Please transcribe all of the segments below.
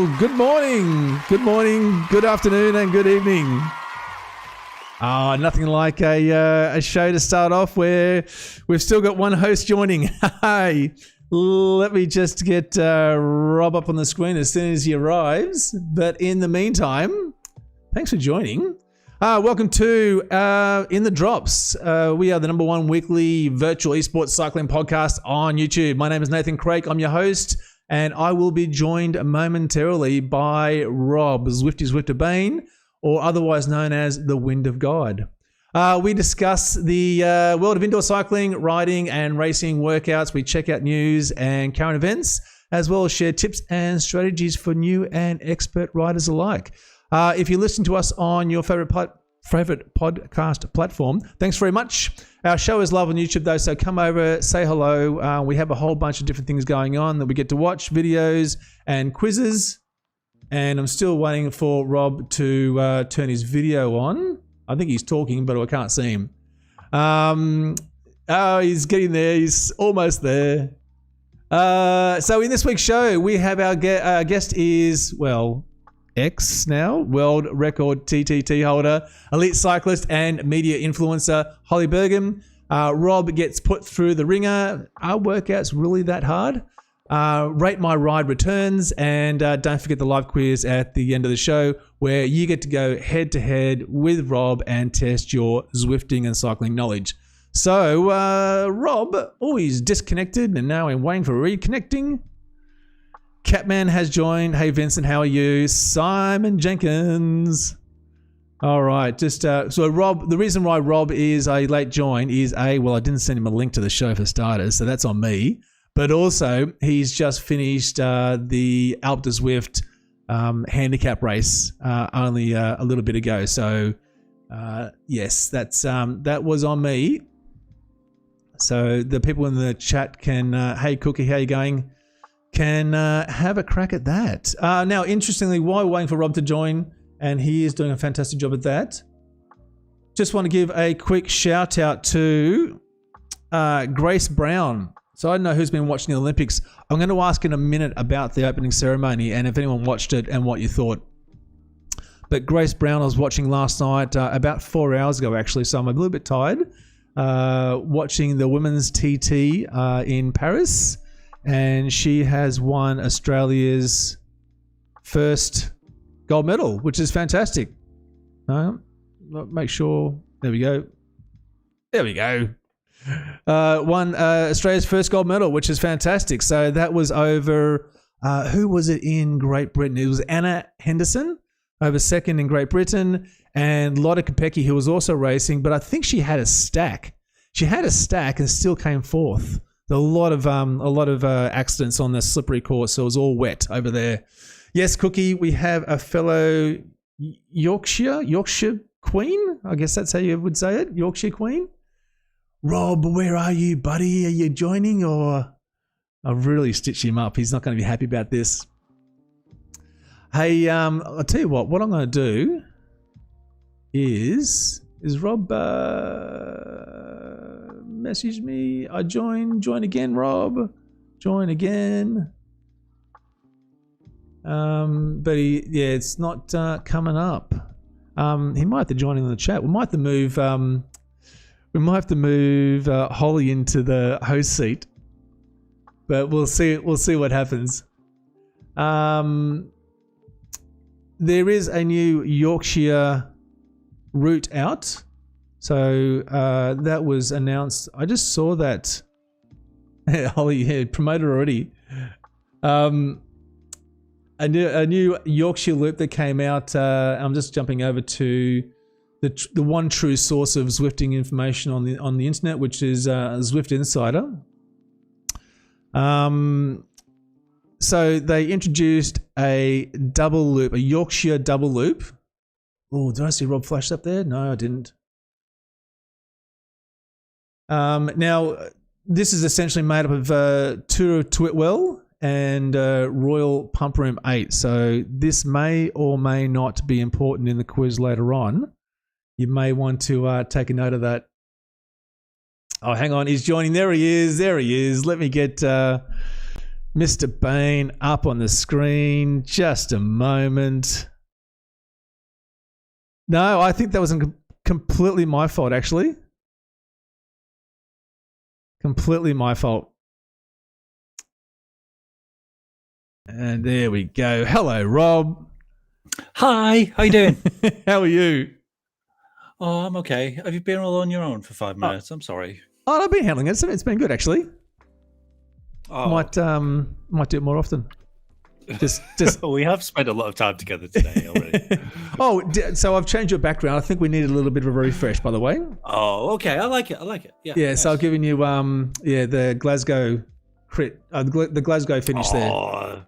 Good morning, good afternoon, and good evening. Nothing like a show to start off where we've still got one host joining. Hey, let me just get Rob up on the screen as soon as he arrives. But in the meantime, thanks for joining. Welcome to In the Drops. We are the #1 weekly virtual esports cycling podcast on YouTube. My name is Nathan Krake. I'm your host, and I will be joined momentarily by Rob, Zwifter Bane, or otherwise known as the Wind of God. We discuss the world of indoor cycling, riding, and racing workouts. We check out news and current events, as well as share tips and strategies for new and expert riders alike. If you listen to us on your favorite podcast platform, thanks very much. Our show is live on YouTube though, so come over, say hello. We have a whole bunch of different things going on that we get to watch, videos and quizzes. And I'm still waiting for Rob to turn his video on. I think he's talking, but I can't see him. He's getting there. He's almost there. So in this week's show, we have our guest is, well, X now, world record TTT holder, elite cyclist and media influencer, Hollie Burgin. Rob gets put through the ringer. Are workouts really that hard? Rate My Ride returns, and don't forget the live quiz at the end of the show where you get to go head to head with Rob and test your Zwifting and cycling knowledge. So Rob, he's disconnected and now I'm waiting for reconnecting. Catman has joined. Hey Vincent, how are you? Simon Jenkins. All right, so Rob, the reason why Rob is a late join is I didn't send him a link to the show for starters, so that's on me. But also, he's just finished the Alpe d'Huez handicap race only a little bit ago. So, yes, that was on me. So the people in the chat can, hey Cookie, how you going? Can have a crack at that. Now, interestingly, while we're waiting for Rob to join, and he is doing a fantastic job at that, just want to give a quick shout out to Grace Brown. So I don't know who's been watching the Olympics. I'm going to ask in a minute about the opening ceremony and if anyone watched it and what you thought. But Grace Brown, I was watching last night, about 4 hours ago actually, so I'm a little bit tired, watching the women's TT in Paris. And she has won Australia's first gold medal, which is fantastic. Make sure, there we go. Won Australia's first gold medal, which is fantastic. So that was over, who was it in Great Britain? It was Anna Henderson, over second in Great Britain, and Lotte Kopecky, who was also racing, but I think she had a stack. She had a stack and still came fourth. A lot of accidents on the slippery course, so it was all wet over there. Yes, Cookie, we have a fellow Yorkshire Queen. I guess that's how you would say it, Yorkshire Queen. Rob, where are you, buddy? Are you joining or? I've really stitched him up. He's not going to be happy about this. Hey, I'll tell you what I'm going to do is Rob message me? I join again, Rob. Join again. But it's not coming up. He might have to join in the chat. We might have to move Hollie into the host seat, but we'll see what happens. There is a new Yorkshire route out, so that was announced. I just saw that. Hollie promoted already. A new Yorkshire loop that came out. I'm just jumping over to the one true source of Zwifting information on the internet, which is Zwift Insider. So they introduced a double loop, a Yorkshire double loop. Oh, did I see Rob flash up there? No, I didn't. Now, this is essentially made up of Tour of Twitwell and Royal Pump Room 8. So this may or may not be important in the quiz later on. You may want to take a note of that. Oh, hang on. He's joining. There he is. Let me get Mr. Bane up on the screen. Just a moment. No, I think that was completely my fault, actually. Completely my fault. And there we go. Hello, Rob. Hi, how you doing? How are you? Oh, I'm okay. Have you been all on your own for 5 minutes? I'm sorry. Oh, I've been handling it. It's been good, actually. Oh. Might do it more often. Just. We have spent a lot of time together today already. So I've changed your background. I think we need a little bit of a refresh, by the way. Oh, okay. I like it. Yeah. Yeah. Nice. So I've given you the Glasgow crit, the Glasgow finish there.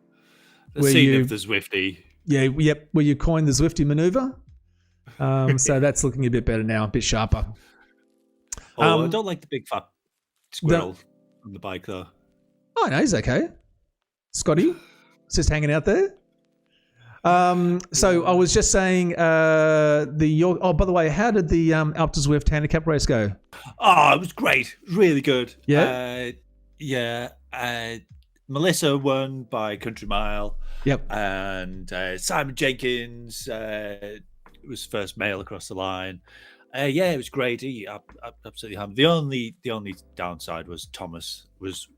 The scene of the Zwifty. Yeah. Yep. Where you coined the Zwifty maneuver. So that's looking a bit better now, a bit sharper. I don't like the big fat squirrel on the bike though. Oh no, he's okay. Scotty, he's just hanging out there. So I was just saying, by the way, how did the Alp to Zwift handicap race go? Oh, it was great, really good. Yeah, Melissa won by country mile. Yep, and Simon Jenkins was first male across the line. It was great. He absolutely hammered. The only downside was Thomas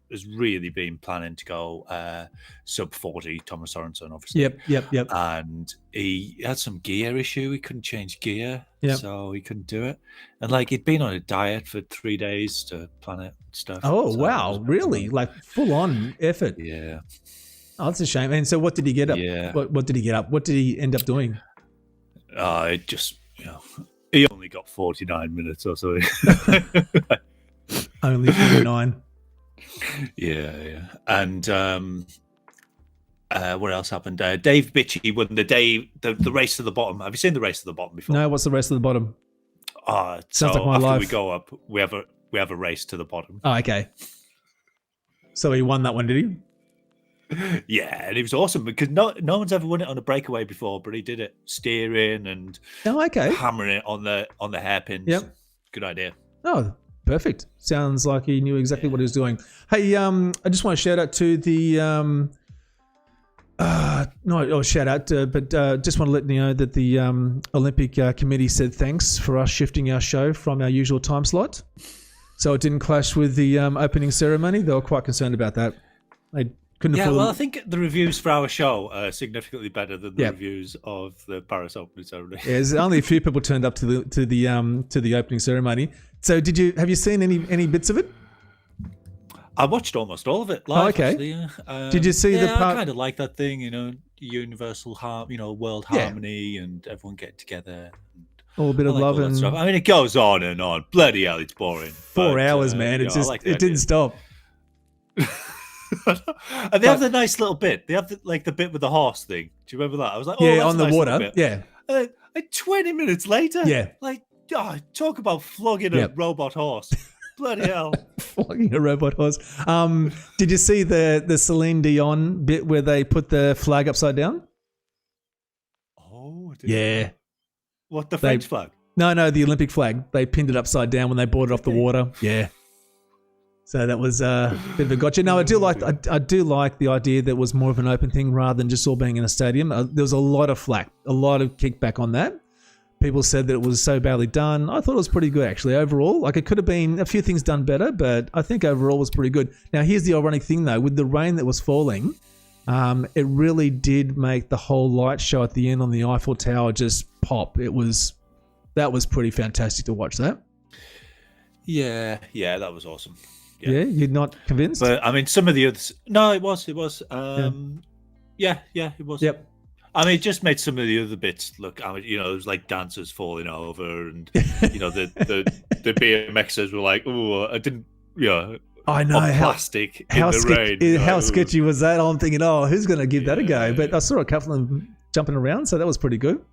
has really been planning to go sub 40. Thomas Sorensen, obviously. Yep. And he had some gear issue. He couldn't change gear, so he couldn't do it. And he'd been on a diet for 3 days to plan it and stuff. Oh wow, really? Like full on effort. Yeah. Oh, that's a shame. And so, what did he get up? Yeah. What did he get up? What did he end up doing? It just he only got 49 minutes or so. Only 49. Yeah. And what else happened? Dave Bitchie won the race to the bottom. Have you seen the race to the bottom before? No, what's the rest of the bottom? Sounds like my after life. We go up, we have a race to the bottom. Oh, okay. So he won that one, did he? Yeah, and it was awesome because no one's ever won it on a breakaway before, but he did it steering and hammering it on the hairpins. Yep. Good idea. Oh, perfect. Sounds like he knew exactly what he was doing. Hey, I just want to shout out to the just want to let you know that the Olympic committee said thanks for us shifting our show from our usual time slot, so it didn't clash with the opening ceremony. They were quite concerned about that. They couldn't afford. Well, I think the reviews for our show are significantly better than the reviews of the Paris opening ceremony. Yeah, there's only a few people turned up to the opening ceremony. So have you seen any bits of it? I watched almost all of it live. Oh, okay. Actually, yeah. Did you see the part? I kind of like that thing, universal world harmony and everyone getting together. All a bit of love and stuff. I mean, it goes on and on. Bloody hell, it's boring. 4 hours, man. It didn't stop. And they have the nice little bit. They have the bit with the horse thing. Do you remember that? I was like, that's on the water. Yeah. 20 minutes later. Yeah. Talk about flogging a robot horse. Bloody hell. Flogging a robot horse. Did you see the Celine Dion bit where they put the flag upside down? Oh, yeah. What, the French flag? No, the Olympic flag. They pinned it upside down when they brought it off the water. Yeah. So that was a bit of a gotcha. No, I do like the idea that it was more of an open thing rather than just all being in a stadium. There was a lot of flack, a lot of kickback on that. People said that it was so badly done. I thought it was pretty good, actually, overall. It could have been a few things done better, but I think overall it was pretty good. Now, here's the ironic thing, though. With the rain that was falling, it really did make the whole light show at the end on the Eiffel Tower just pop. That was pretty fantastic to watch that. Yeah, that was awesome. Yeah, you're not convinced? But, I mean, some of the others... No, it was. It was. Yeah, it was. Yep. I mean, it just made some of the other bits look. I mean, it was like dancers falling over, and the BMXers were like, "Oh, I didn't." I know plastic in the rain. How sketchy was that? I'm thinking, who's going to give that a go? But I saw a couple of them jumping around, so that was pretty good.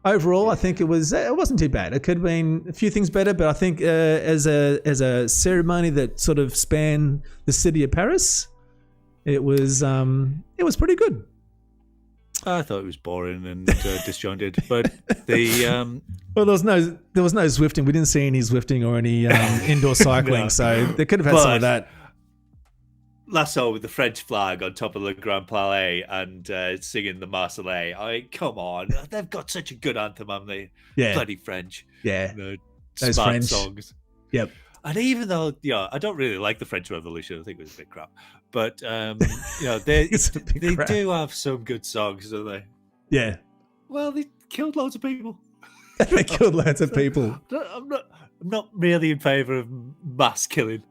Overall, I think it wasn't too bad. It could have been a few things better, but I think as a ceremony that sort of spanned the city of Paris, it was pretty good. I thought it was boring and disjointed, but the well, there was no Zwifting. We didn't see any Zwifting or any indoor cycling, so they could have had some of that. lasso with the French flag on top of the Grand Palais and singing the Marseillaise. Come on, they've got such a good anthem, haven't they? Yeah. Bloody French. Yeah. Those French songs. Yep. And even though, I don't really like the French Revolution, I think it was a bit crap. But they do have some good songs, don't they? Yeah. Well, they killed loads of people. They killed loads of people. I'm not really in favour of mass killing,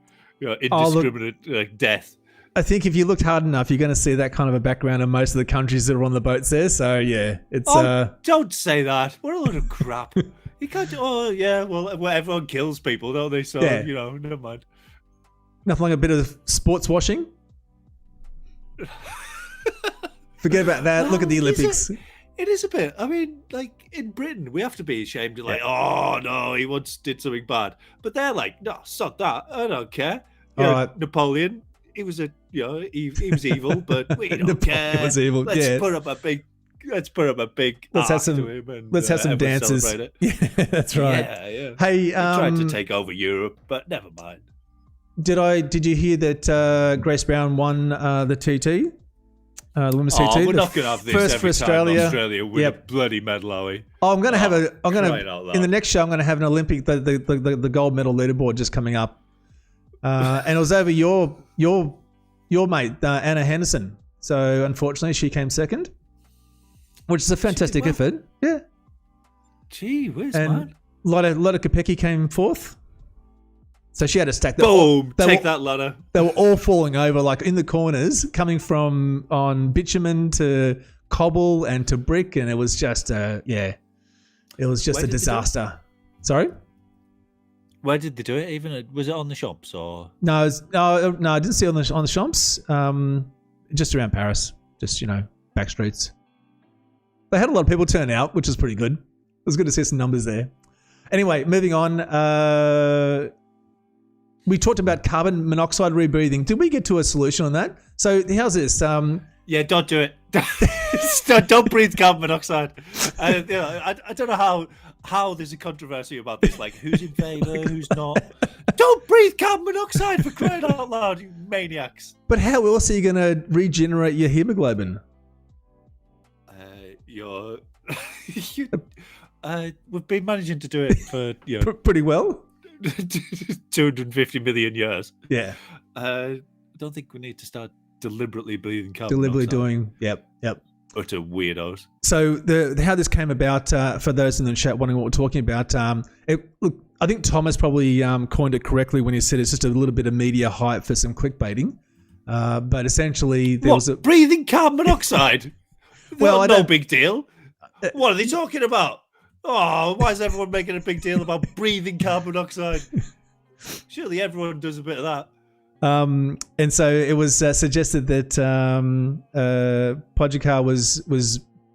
indiscriminate death. I think if you looked hard enough, you're going to see that kind of a background in most of the countries that are on the boats there. So yeah, it's. Don't say that. What a load of crap. You can't. Oh yeah, well, everyone kills people, don't they? So never mind. Nothing like a bit of sports washing. Forget about that. Look at the Olympics. It is a bit. I mean, like in Britain, we have to be ashamed of oh no, he once did something bad. But they're like, no, sod that. I don't care. Napoleon, he was he was evil, but we don't care. He was evil. Let's put up a big. Let's have some. To him and, let's have some dances. Yeah, that's right. Yeah. Hey, tried to take over Europe, but never mind. Did you hear that Grace Brown won the TT? The women's TT. We're not going to have this first every for Australia. Time Australia win a bloody medal, are we? Oh, I'm going to have in the next show. I'm going to have an Olympic the gold medal leaderboard just coming up, and it was over your mate Anna Henderson. So unfortunately, she came second, which is a fantastic effort. Yeah. Gee whiz, and man. Lotta Kopecky came fourth. So she had a stack. Boom! Take that, Lotta. They were all falling over, like in the corners, coming from on bitumen to cobble and to brick, and it was just it was just a disaster. Sorry. Where did they do it? Even was it on the shops or? No, I didn't see it on the shops. Just around Paris, just back streets. They had a lot of people turn out, which was pretty good. It was good to see some numbers there. Anyway, moving on. We talked about carbon monoxide rebreathing. Did we get to a solution on that? So how's this? Yeah, don't do it. Don't breathe carbon monoxide. I don't know how there's a controversy about this. Like, who's in favour, who's not. Don't breathe carbon monoxide, for crying out loud, you maniacs. But how else are you going to regenerate your hemoglobin? We've been managing to do it for pretty well. 250 million years. Yeah. I don't think we need to start deliberately breathing carbon deliberately monoxide. Doing. Yep. Utter weirdos. So how this came about, for those in the chat wondering what we're talking about, look, I think Thomas probably coined it correctly when he said it's just a little bit of media hype for some clickbaiting. But essentially, there was breathing carbon monoxide. Well, no big deal. What are they talking about? Oh, why is everyone making a big deal about breathing carbon monoxide? Surely everyone does a bit of that. And so it was suggested that Podjakar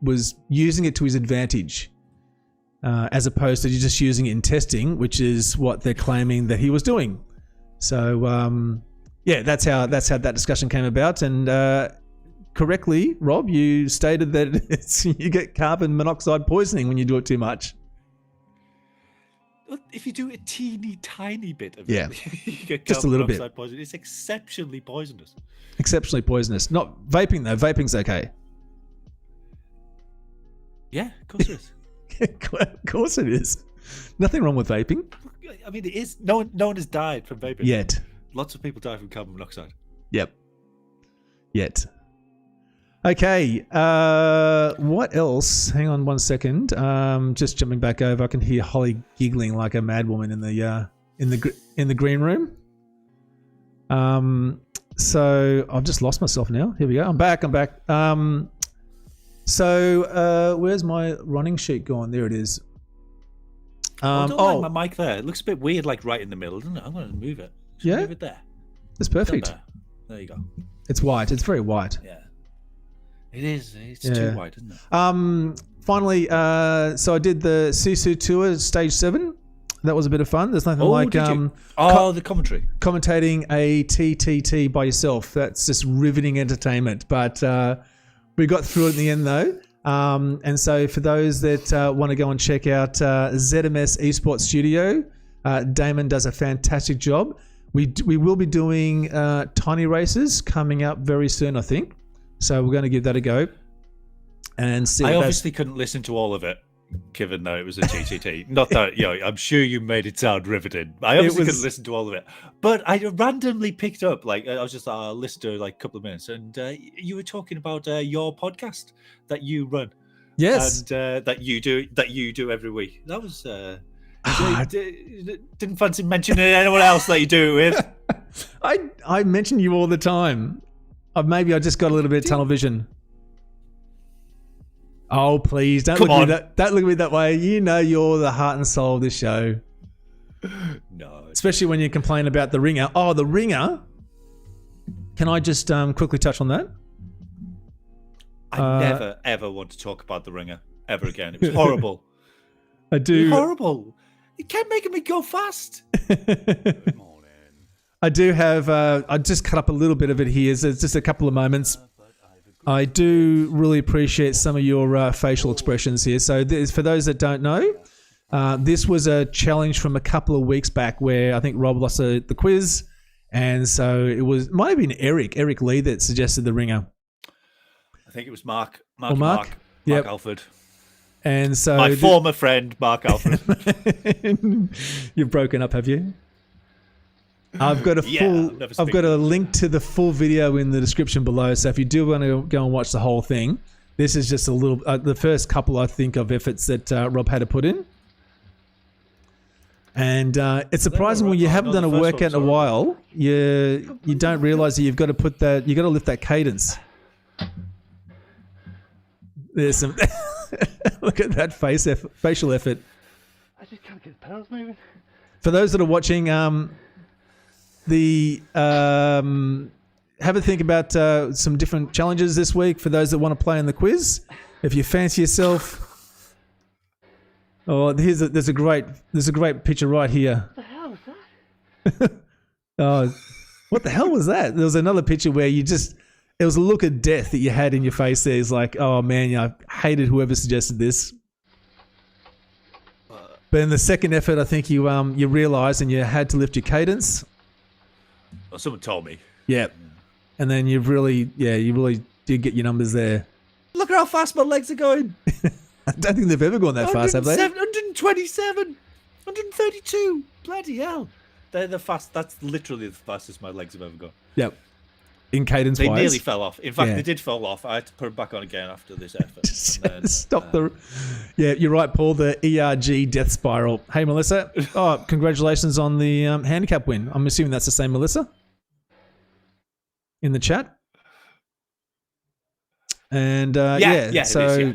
was using it to his advantage, as opposed to just using it in testing, which is what they're claiming that he was doing. So that's how that discussion came about. And correctly, Rob, you stated that you get carbon monoxide poisoning when you do it too much. If you do a teeny tiny bit of it, you get just a little bit. Poisoning. It's exceptionally poisonous. Exceptionally poisonous. Not vaping though. Vaping's okay. Yeah, of course it is. Of course it is. Nothing wrong with vaping. I mean, it is. No one has died from vaping yet. Lots of people die from carbon monoxide. Yep. Yet. Okay. What else? Hang on one second. Just jumping back over. I can hear Holly giggling like a madwoman in the green room. So I've just lost myself now. Here we go. I'm back. So where's my running sheet gone? There it is. I don't like my mic there. It looks a bit weird, like right in the middle, doesn't it? I'm going to move it. Move it there. That's perfect. There you go. It's white. It's very white. Yeah. It is. It's too white, isn't it? Finally, so I did the Sisu Tour Stage 7. That was a bit of fun. There's nothing like the commentary. Commentating a TTT by yourself. That's just riveting entertainment. But we got through it in the end, though. And so for those that want to go and check out ZMS Esports Studio, Damon does a fantastic job. We will be doing tiny races coming up very soon, I think. So we're going to give that a go and see. I obviously couldn't listen to all of it, given that it was a TTT. Not that, I'm sure you made it sound riveting. I obviously couldn't listen to all of it, but I randomly picked up, like, I was just listened to like a couple of minutes, and you were talking about your podcast that you run. Yes, and that you do every week. That was. Didn't fancy mentioning anyone else that you do it with. I mention you all the time. Maybe I just got a little bit of tunnel vision. Oh, please don't look at me that way. You know you're the heart and soul of this show. No, especially when you complain about the Wringer. Oh, the Wringer. Can I just quickly touch on that? I never ever want to talk about the Wringer ever again. It was horrible. I do. It was horrible. It kept making me go fast. Good morning. I do have. I just cut up a little bit of it here. So it's just a couple of moments. I do really appreciate some of your facial expressions here. So for those that don't know, this was a challenge from a couple of weeks back where I think Rob lost the quiz, and so it might have been Eric Lee that suggested the Wringer. I think it was Mark Yep. Alford. And so my former friend, Mark Alfred. You've broken up, have you? I've got a link to the full video in the description below. So if you do want to go and watch the whole thing, this is just a little, the first couple I think of efforts that Rob had to put in. And it's surprising when you haven't done a workout in a while, you don't realize that you've got to lift that cadence. There's some. Look at that facial effort. I just can't get the pedals moving. For those that are watching, have a think about some different challenges this week. For those that want to play in the quiz, if you fancy yourself, there's a great picture right here. What the hell was that? Oh, what the hell was that? There was another picture where it was a look of death that you had in your face there. It's like, oh man, I hated whoever suggested this. But in the second effort, I think you realised and you had to lift your cadence. Well, someone told me. Yeah. And then you really did get your numbers there. Look at how fast my legs are going. I don't think they've ever gone that fast, have they? 127, 132. Bloody hell. They're the fast. That's literally the fastest my legs have ever gone. Yep. In cadence they wise. Nearly fell off. In fact, they did fall off. I had to put them back on again after this effort. Stop Yeah, you're right, Paul. The ERG death spiral. Hey, Melissa. Oh, congratulations on the handicap win. I'm assuming that's the same Melissa in the chat. And so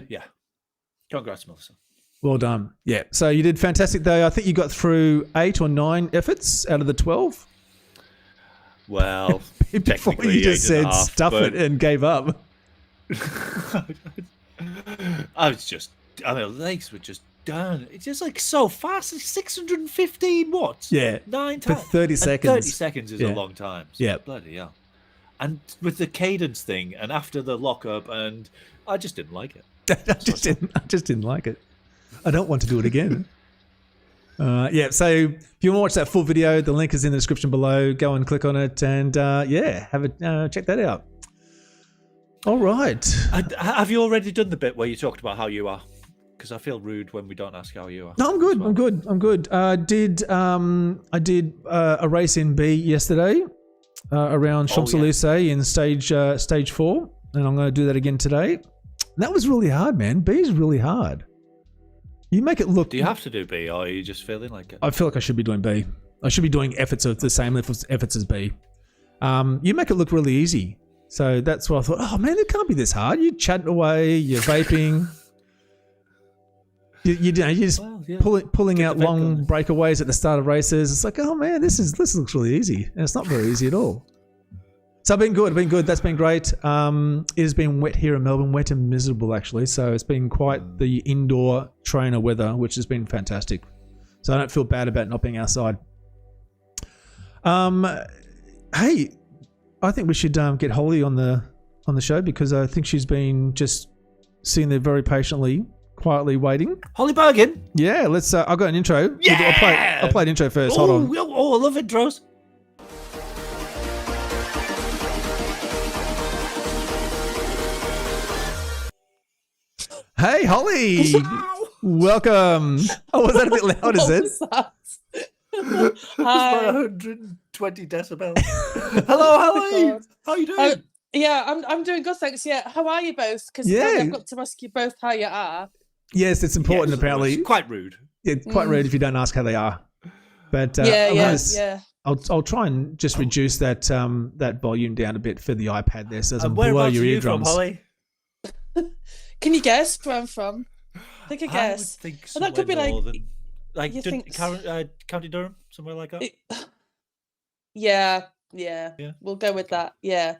congrats, Melissa. Well done. Yeah. So you did fantastic, though. I think you got through 8 or 9 efforts out of the 12. Well, before you just said stuff it and gave up. My legs were just down. It's just like so fast. It's 615 watts. Yeah. 9 for times. 30 seconds. 30 seconds is a long time. So yeah. Bloody hell. And with the cadence thing and after the lockup, and I just didn't like it. I just didn't like it. I don't want to do it again. So if you want to watch that full video, the link is in the description below. Go and click on it and check that out. All right. Have you already done the bit where you talked about how you are? Because I feel rude when we don't ask how you are. No, I'm good. Well. I'm good. I did a race in B yesterday around Champs-Élysées in stage 4, and I'm going to do that again today. That was really hard, man. B is really hard. You make it look... Do you have to do B, or are you just feeling like it? I feel like I should be doing B. I should be doing efforts of the same efforts as B. You make it look really easy. So that's what I thought, oh man, it can't be this hard. You're chatting away, you're vaping. You're just pulling out long breakaways at the start of races. It's like, oh man, this looks really easy. And it's not very easy at all. So I've been good. That's been great. It has been wet here in Melbourne, wet and miserable actually. So it's been quite the indoor trainer weather, which has been fantastic. So I don't feel bad about not being outside. Hey, I think we should get Hollie on the show because I think she's been just sitting there very patiently, quietly waiting. Hollie Burgin. Yeah, let's. I've got an intro. Yeah, I'll play an intro first. Hold on. Oh, I love intros. Hey, Hollie. Welcome. Oh, was that a bit loud, is it? Hi. 120 decibels. Hello, Hollie. God. How you doing? I'm doing good, thanks. Yeah, how are you both? Because I've got to ask you both how you are. Yes, it's important, apparently. It's quite rude. It's quite rude if you don't ask how they are. But I'll try and just reduce that volume down a bit for the iPad there, so it doesn't blow your eardrums. From, Hollie? Can you guess where I'm from? I think I guess. I would think well, that could be County Durham, somewhere like that. Yeah. We'll go with that. Yeah.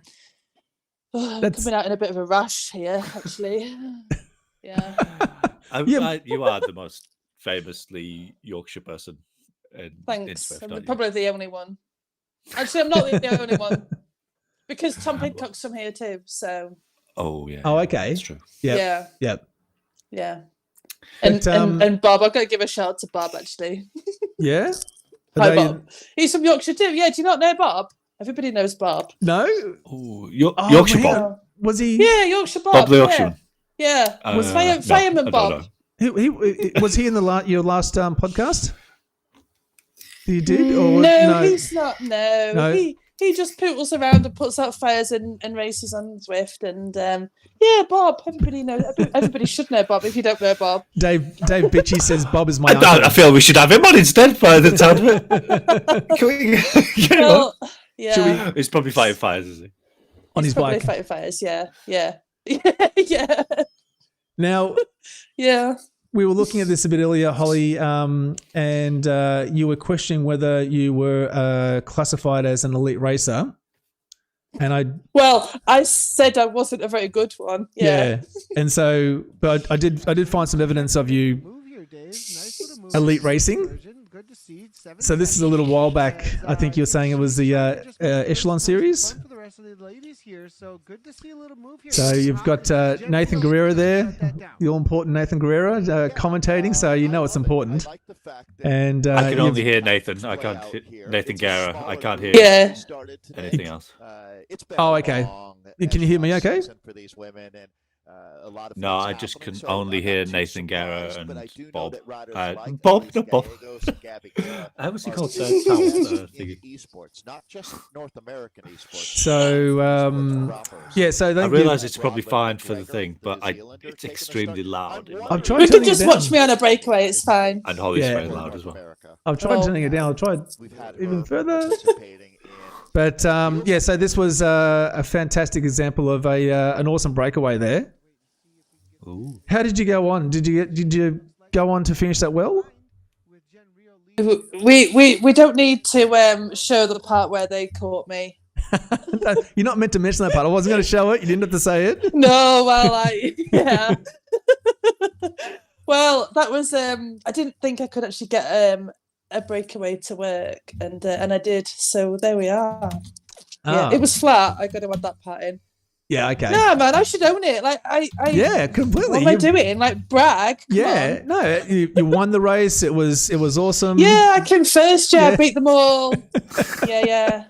I'm coming out in a bit of a rush here, actually. Yeah. You are the most famously Yorkshire person. Thanks. In Zwift, I'm probably the only one. Actually, I'm not the only one because Tom Pidcock's from here too. So. Oh yeah. Oh okay. That's true. Yeah. But, And Bob, I've got to give a shout out to Bob actually. Yeah. Hi Bob. He's from Yorkshire too. Yeah. Do you not know Bob? Everybody knows Bob. No. Oh, Yorkshire Bob. Was he? Yeah, Yorkshire Bob. Bob the Yorkshireman. Yeah. Was Fireman Bob? He was he in your last podcast? You did? Or no, he's not. No. He just poodles around and puts out fires and races on Zwift. And Bob. Everybody knows. Everybody should know Bob. If you don't know Bob, Dave Bitchy says Bob is my uncle. I feel we should have him on instead by the time of it. Can we get him on? Yeah. He's probably fighting fires, is he? On his bike. Fighting fires. Yeah. Yeah. Now. Yeah. We were looking at this a bit earlier, Hollie, and you were questioning whether you were classified as an elite racer. And I said I wasn't a very good one. Yeah. And so, but I did find some evidence of you elite racing. So this is a little while back. I think you were saying it was the Echelon series. So you've got Nathan Guerrero there, the all-important Nathan Guerrero commentating, so you know it's important. And I can only hear Nathan. I can't hear Nathan Guerrero. I can't hear anything else. Oh, okay. Can you hear me okay? No, I just can only hear Nathan Guerrero and Bob. Bob. How was he called? Esports, not just North American esports. So, so I realise it's probably fine for the thing, but it's extremely loud. I'm trying. You can just watch me on a breakaway. It's fine. And Hollie's very loud as well. I've tried turning it down. I'll try even further. But so this was a fantastic example of an awesome breakaway there. Ooh. How did you go on? Did you go on to finish that well? We don't need to show the part where they caught me. You're not meant to mention that part. I wasn't going to show it. You didn't have to say it. No, well, yeah. Well, that was I didn't think I could actually get a breakaway to work, and I did. So there we are. Yeah, it was flat. I got to add that part in. Yeah, okay. No, man, I should own it. Like yeah, completely. What am I doing? Like brag? Come on. No, you won the race. It was awesome. Yeah, I came first. Yeah, I beat them all. Yeah.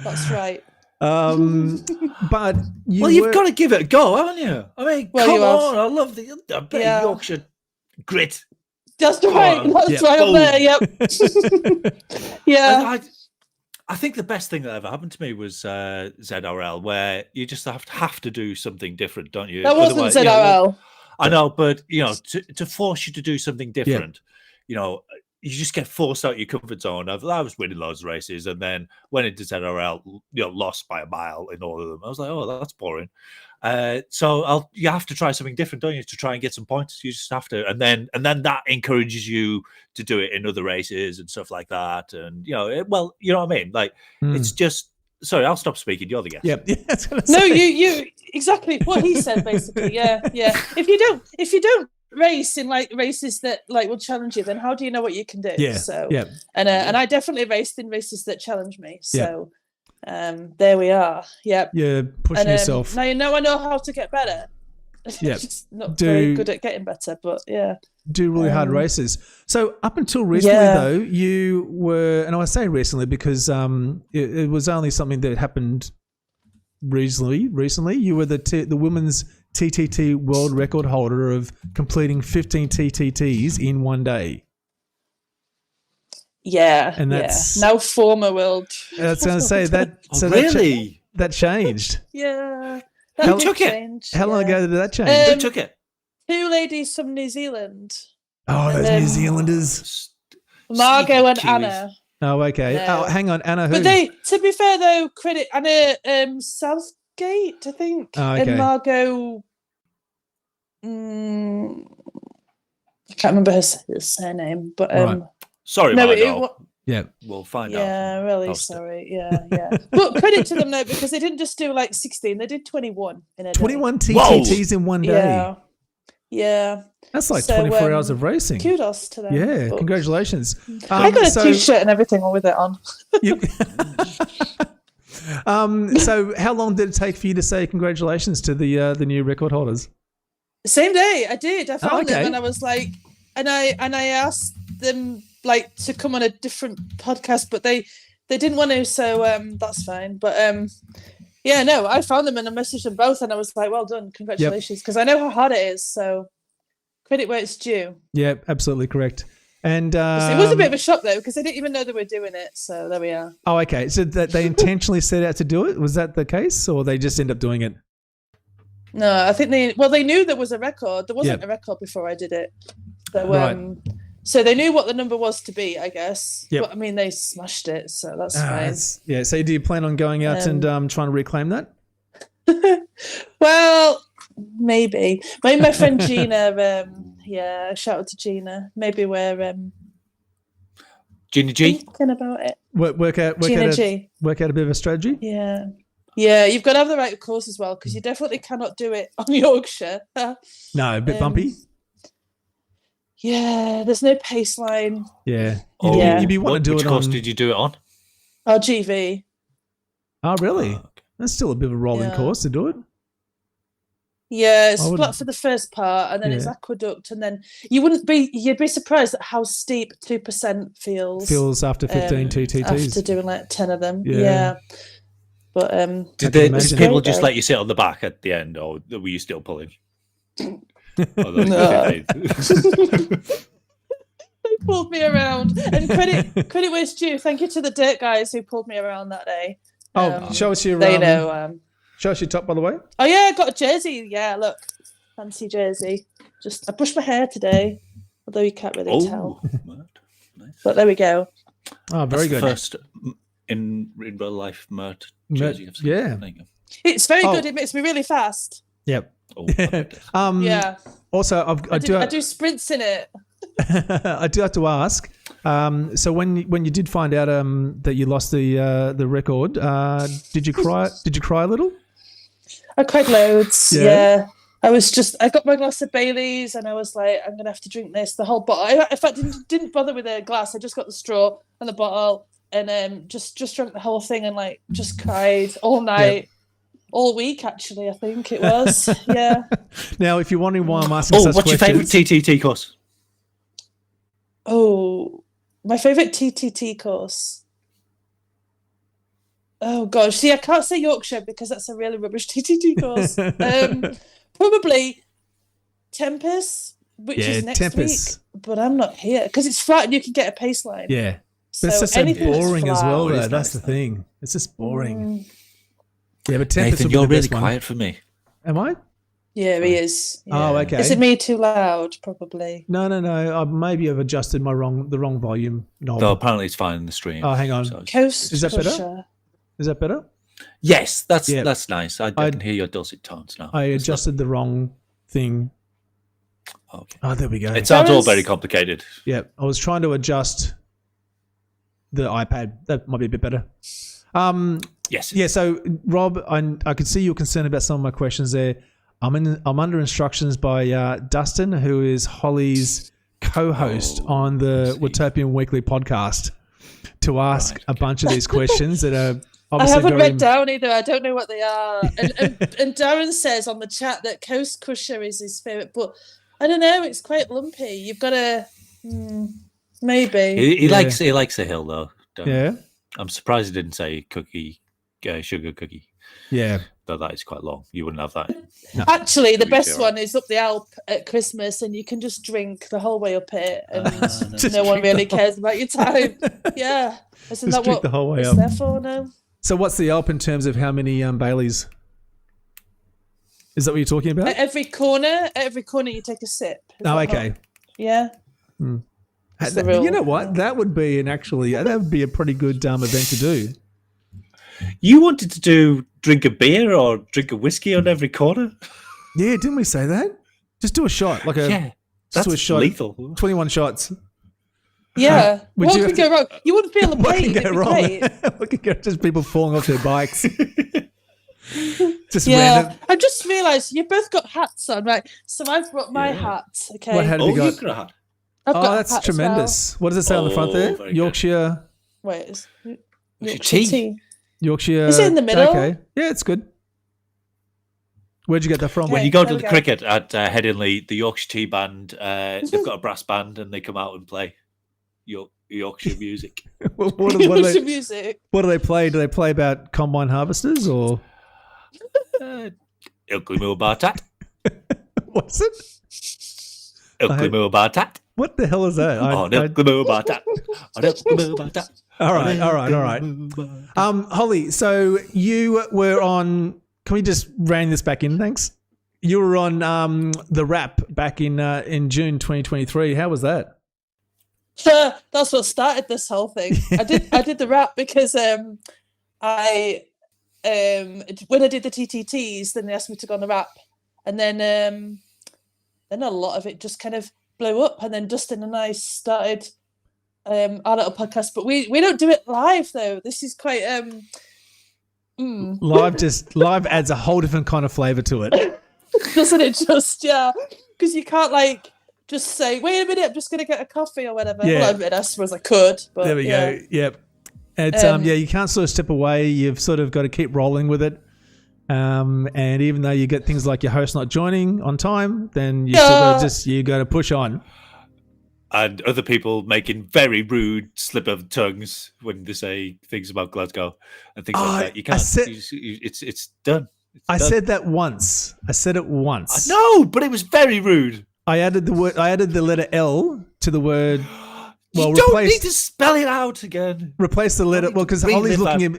That's right. But you've got to give it a go, haven't you? I mean, come on! I love the Yorkshire grit. That's right. That's right up there. Yep. Yeah. I think the best thing that ever happened to me was ZRL, where you just have to do something different, don't you? That wasn't ZRL. I know, but to force you to do something different, you just get forced out your comfort zone. I was winning loads of races, and then went into ZRL, lost by a mile in all of them. I was like, oh, that's boring. So you have to try something different, don't you, to try and get some points? You just have to, and then that encourages you to do it in other races and stuff like that. And you know what I mean? Like it's just. Sorry, I'll stop speaking. You're the guest. Yep. No, you exactly what he said. Basically, yeah. If you don't race in like races that like will challenge you, then how do you know what you can do? Yeah. So and I definitely raced in races that challenge me. So. There we are. Yep. You're pushing yourself. Now you know I know how to get better. Yeah. Just not very good at getting better, but yeah. Do really hard races. So up until recently, though, you were, and I say recently because it was only something that happened recently. You were the women's TTT world record holder of completing 15 TTTs in one day. Yeah, And that's now former world. That's going to say that. Oh, So really? that changed. Yeah. Who took it? Change, How long ago did that change? Who took it? 2 ladies from New Zealand. Oh, those New Zealanders. Margot and Kiwis. Anna. Oh, okay. No. Oh, hang on, Anna. Who? But they, to be fair though, credit Anna Southgate, I think, Oh, okay. and Margot. I can't remember her surname, but Right. Sorry, no, Margot. Yeah. We'll find out. yeah, really Post it. sorry. Yeah. But credit to them though, because they didn't just do like 16; they did 21 in a day. 21 TTTs in one day. Yeah. That's like So, 24 hours of racing. Kudos to them. Yeah, But congratulations. I got a T-shirt and everything with it on. You- so how long did it take for you to say congratulations to the new record holders? Same day, I did. I found okay. them, and I was like, and I asked them like to come on a different podcast, but they didn't want to, so that's fine. But yeah, no, I found them and I messaged them both, and I was like, well done, congratulations, because I know how hard it is. So credit where it's due. Yeah, absolutely correct. And it was a bit of a shock though, because I didn't even know they were doing it. So there we are. Oh, okay. So that they intentionally set out to do it? Was that the case, or they just end up doing it? No, I think they knew there was a record. There wasn't a record before I did it. So, Right. So they knew what the number was to be, I guess. Yep. But I mean, they smashed it, so that's fine. Yeah. So do you plan on going out and trying to reclaim that? Well, maybe my friend Gina. Shout out to Gina. Maybe we're Gina G. thinking about it. Work out Gina G. Work out a bit of a strategy. Yeah. You've got to have the right course as well, because you definitely cannot do it on Yorkshire. No, a bit bumpy. Yeah, there's no pace line. Yeah. Oh, Yeah. You'd be wanting to do Which it course on. did you do it on? GV. Oh, really? Oh, okay. That's still a bit of a rolling Yeah. course to do it. Yeah, it's I wouldn't- flat for the first part, and then it's Yeah. aqueduct, and then you'd be surprised at how steep 2% feels After 15 TTTs. after doing like 10 of them. Yeah. Yeah. But Did imagine. people Great, just though. let you sit on the back at the end, or were you still pulling? No. They pulled me around, and credit where it's due. Thank you to the dirt guys who pulled me around that day. Show us your. They know. Show us your top, by the way. Oh yeah, I got a jersey. Yeah, look, fancy jersey. I brushed my hair today, although you can't really tell. Nice. But there we go. Oh, very That's good. the first in real life Mert jersey I've seen. Yeah. There you go. It's very good. It makes me really fast. Yep. Oh, perfect. Yeah. Also, I do sprints in it. I do have to ask. So when you did find out that you lost the record, did you cry? Did you cry a little? I cried loads. Yeah. Yeah. I got my glass of Bailey's, and I was like, I'm gonna have to drink this, the whole bottle. In fact, didn't bother with a glass. I just got the straw and the bottle, and just drank the whole thing, and like just cried all night. All week, actually, I think it was. Yeah. Now, if you're wondering why I'm asking such what's questions, your favourite TTT course? Oh, my favourite TTT course. Oh gosh, see, I can't say Yorkshire because that's a really rubbish TTT course. Probably Tempest, which is next week, but I'm not here because it's flat and you can get a pace line. Yeah, So but it's just so anything that's boring as flat- well. Oh, it Though. is That's nice, the thing. It's just boring. Yeah, but Tempest Nathan, would be you're the really best one. quiet for me. Am I? Yeah, he is. Oh, Yeah. okay. Is it me too loud? Probably. No. Maybe I've adjusted the wrong volume knob. No, apparently it's fine in the stream. Oh, hang on. So- Coast Is that better? Crusher. Is that better? Yes, that's Yeah. nice. I can hear your dulcet tones now. I adjusted the wrong thing. Okay. Oh, there we go. It sounds all Darren's- very complicated. Yeah, I was trying to adjust the iPad. That might be a bit better. Yes. Yeah. So, Rob, I could see you're concerned about some of my questions there. I'm under instructions by Dustin, who is Hollie's co-host on the Watopian Weekly podcast, to ask a bunch of these questions that are I obviously haven't very. read down either. I don't know what they are. And Darren says on the chat that Coast Crusher is his favourite, but I don't know. It's quite lumpy. You've got to maybe. He likes a hill though. Yeah. I'm surprised he didn't say cookie, sugar cookie. Yeah. though that is quite long. You wouldn't have that. Actually, the best zero. one is up the Alp at Christmas, and you can just drink the whole way up it, and Just no one drink really the cares about your time. Yeah, isn't Just that drink what the whole way it's up. there for now? So what's the Alp in terms of how many Baileys? Is that what you're talking about? At every corner, you take a sip. Is Oh, that okay. not- Yeah. That's the You rule. know what? That would be that would be a pretty good event to do. You wanted to drink a beer or drink a whiskey on every corner? Yeah, didn't we say that? Just do a shot, like a Yeah, just that's do a shot. lethal. 21 shots. Yeah. Would What you could have go wrong? You wouldn't feel the What pain. can go It'd be wrong? great. What can go? Just people falling off their bikes. Just Yeah. random. I just realised you both got hats on, right? So I've brought my Yeah. hat. Okay. What hat have Oh, you got? you've got a hat. I've got Oh, a that's hat as well. tremendous. What does it say on the front Oh, there? very good. Yorkshire. Wait, it's Yorkshire tea. Yorkshire. Is it in the middle? Okay. Yeah, it's good. Where'd you get that from? When Okay. you go there to we the go. cricket at Headingley, the Yorkshire Tea Band, they've got a brass band and they come out and play Yorkshire music. what, do Yorkshire they, music. what do they play? Do they play about combine harvesters or Ilkley Moor Bartat. what's it? Ilkley Moor Bartat. What the hell is that? Oh, Ilkley Moor Bartat. Oh, Ilkley Moor Bartat. all right. Holly, so you were on. Can we just rein this back in? Thanks. You were on the Wrap back in June 2023. How was that? That's what started this whole thing. I did the rap because when I did the TTTs, then they asked me to go on the rap, and then a lot of it just kind of blew up, and then Dustin and I started our little podcast, but we don't do it live though. This is quite Live adds a whole different kind of flavor to it. doesn't it? Just because you can't like just say, wait a minute, I'm just gonna get a coffee or whatever. Yeah. Well, I suppose I could, but There we yeah. go. Yep. It's you can't sort of step away. You've sort of got to keep rolling with it. And even though you get things like your host not joining on time, then you sort of you got to push on. And other people making very rude slip of tongues when they say things about Glasgow and things like that. You can't. It's done. I said that once. I said it once. No, but it was very rude. I added the letter L to the word. Well, you don't need to spell it out again. Replace the letter. Well, because Holly's looking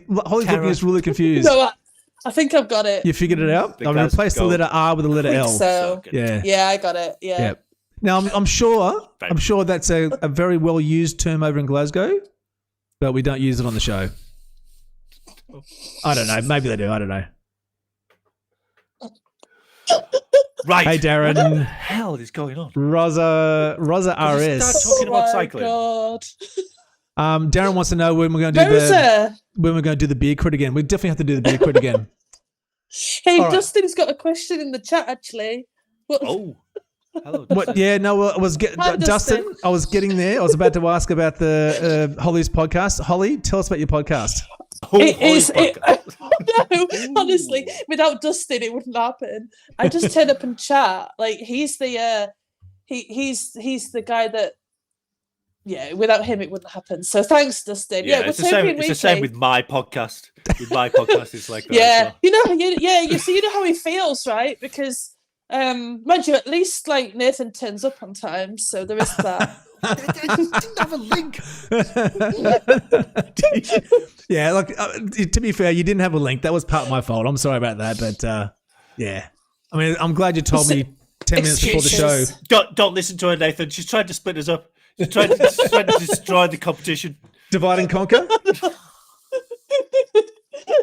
is really confused. No, I think I've got it. You figured it out. I replaced the letter R with the letter L. So Yeah. I got it. Yeah. Yep. Now I'm sure that's a very well used term over in Glasgow, but we don't use it on the show. I don't know. Maybe they do. I don't know. Right. Hey, Darren. What the hell is going on? Rosa RS. Start talking about cycling. God. Darren wants to know when we're going to do the beer crit again. We definitely have to do the beer crit again. Hey, All right. Dustin's got a question in the chat actually. What? Oh, hello. What? Yeah, no. I was Hi, Dustin. I was getting there. I was about to ask about the Holly's podcast. Holly, tell us about your podcast. It is. No, honestly, without Dustin, it wouldn't happen. I just turn up and chat. Like he's the he's the guy that. Yeah, without him, it wouldn't happen. So thanks, Dustin. Yeah, we're it's the same with my podcast. With my podcast, it's like that. Yeah, as well. you know how he feels, right? Because mind you, at least like Nathan turns up on time, so there is that. I didn't have a link. Yeah, look. To be fair, you didn't have a link. That was part of my fault. I'm sorry about that, but yeah. I mean, I'm glad you told me 10 minutes before the show. Excuses. Don't listen to her, Nathan. She's trying to split us up. She's trying to destroy the competition. Divide and conquer.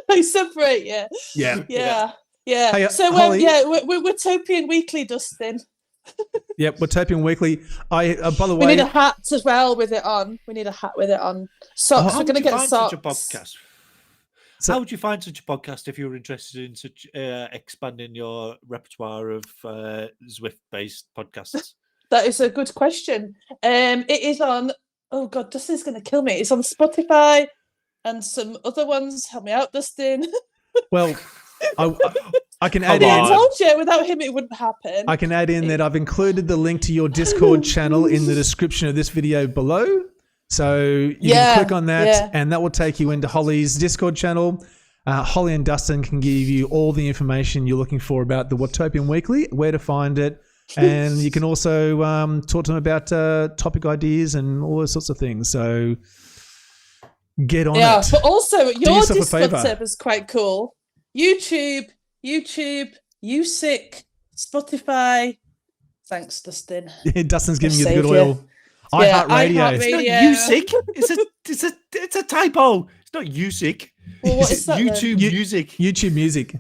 They separate, yeah. Yeah. Hey, So, we're Holly- Topian Weekly, Dustin. Yep, we're taping weekly. By the We way, need a hat as well with it on. Socks. How We're going to would you get find socks. such a podcast? So- How would you find such a podcast if you were interested in such expanding your repertoire of Zwift-based podcasts? That is a good question. It is on. Oh God, Dustin's going to kill me. It's on Spotify and some other ones. Help me out, Dustin. well, I can Come add I in. on. told you, without him, it wouldn't happen. I can add in that I've included the link to your Discord channel in the description of this video below. So you can click on that, and that will take you into Holly's Discord channel. Hollie and Dustin can give you all the information you're looking for about the Watopian Weekly, where to find it, and you can also talk to them about topic ideas and all those sorts of things. So get on it. Yeah, but also your yourself a Discord favour. server is quite cool. YouTube, Usick, Spotify. Thanks, Dustin. Dustin's giving you the Saviour. good oil. Yeah, iHeartRadio. It's not music. It's a typo. It's not music. Well, what is that then? YouTube music. YouTube Music.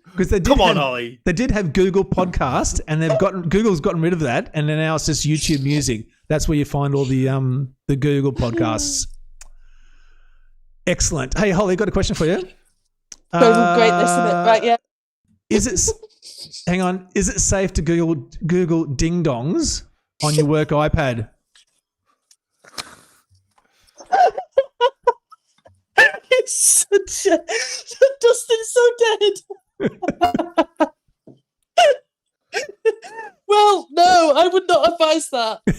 Because they did Come on, have, Ollie. They did have Google Podcast, and Google's gotten rid of that, and then now it's just YouTube Music. That's where you find all the Google podcasts. Excellent. Hey, Hollie, got a question for you. Great, listen it. Right, yeah. Hang on. Is it safe to Google ding dongs on your work iPad? It's such a Dustin's so dead. Well, no, I would not advise that. I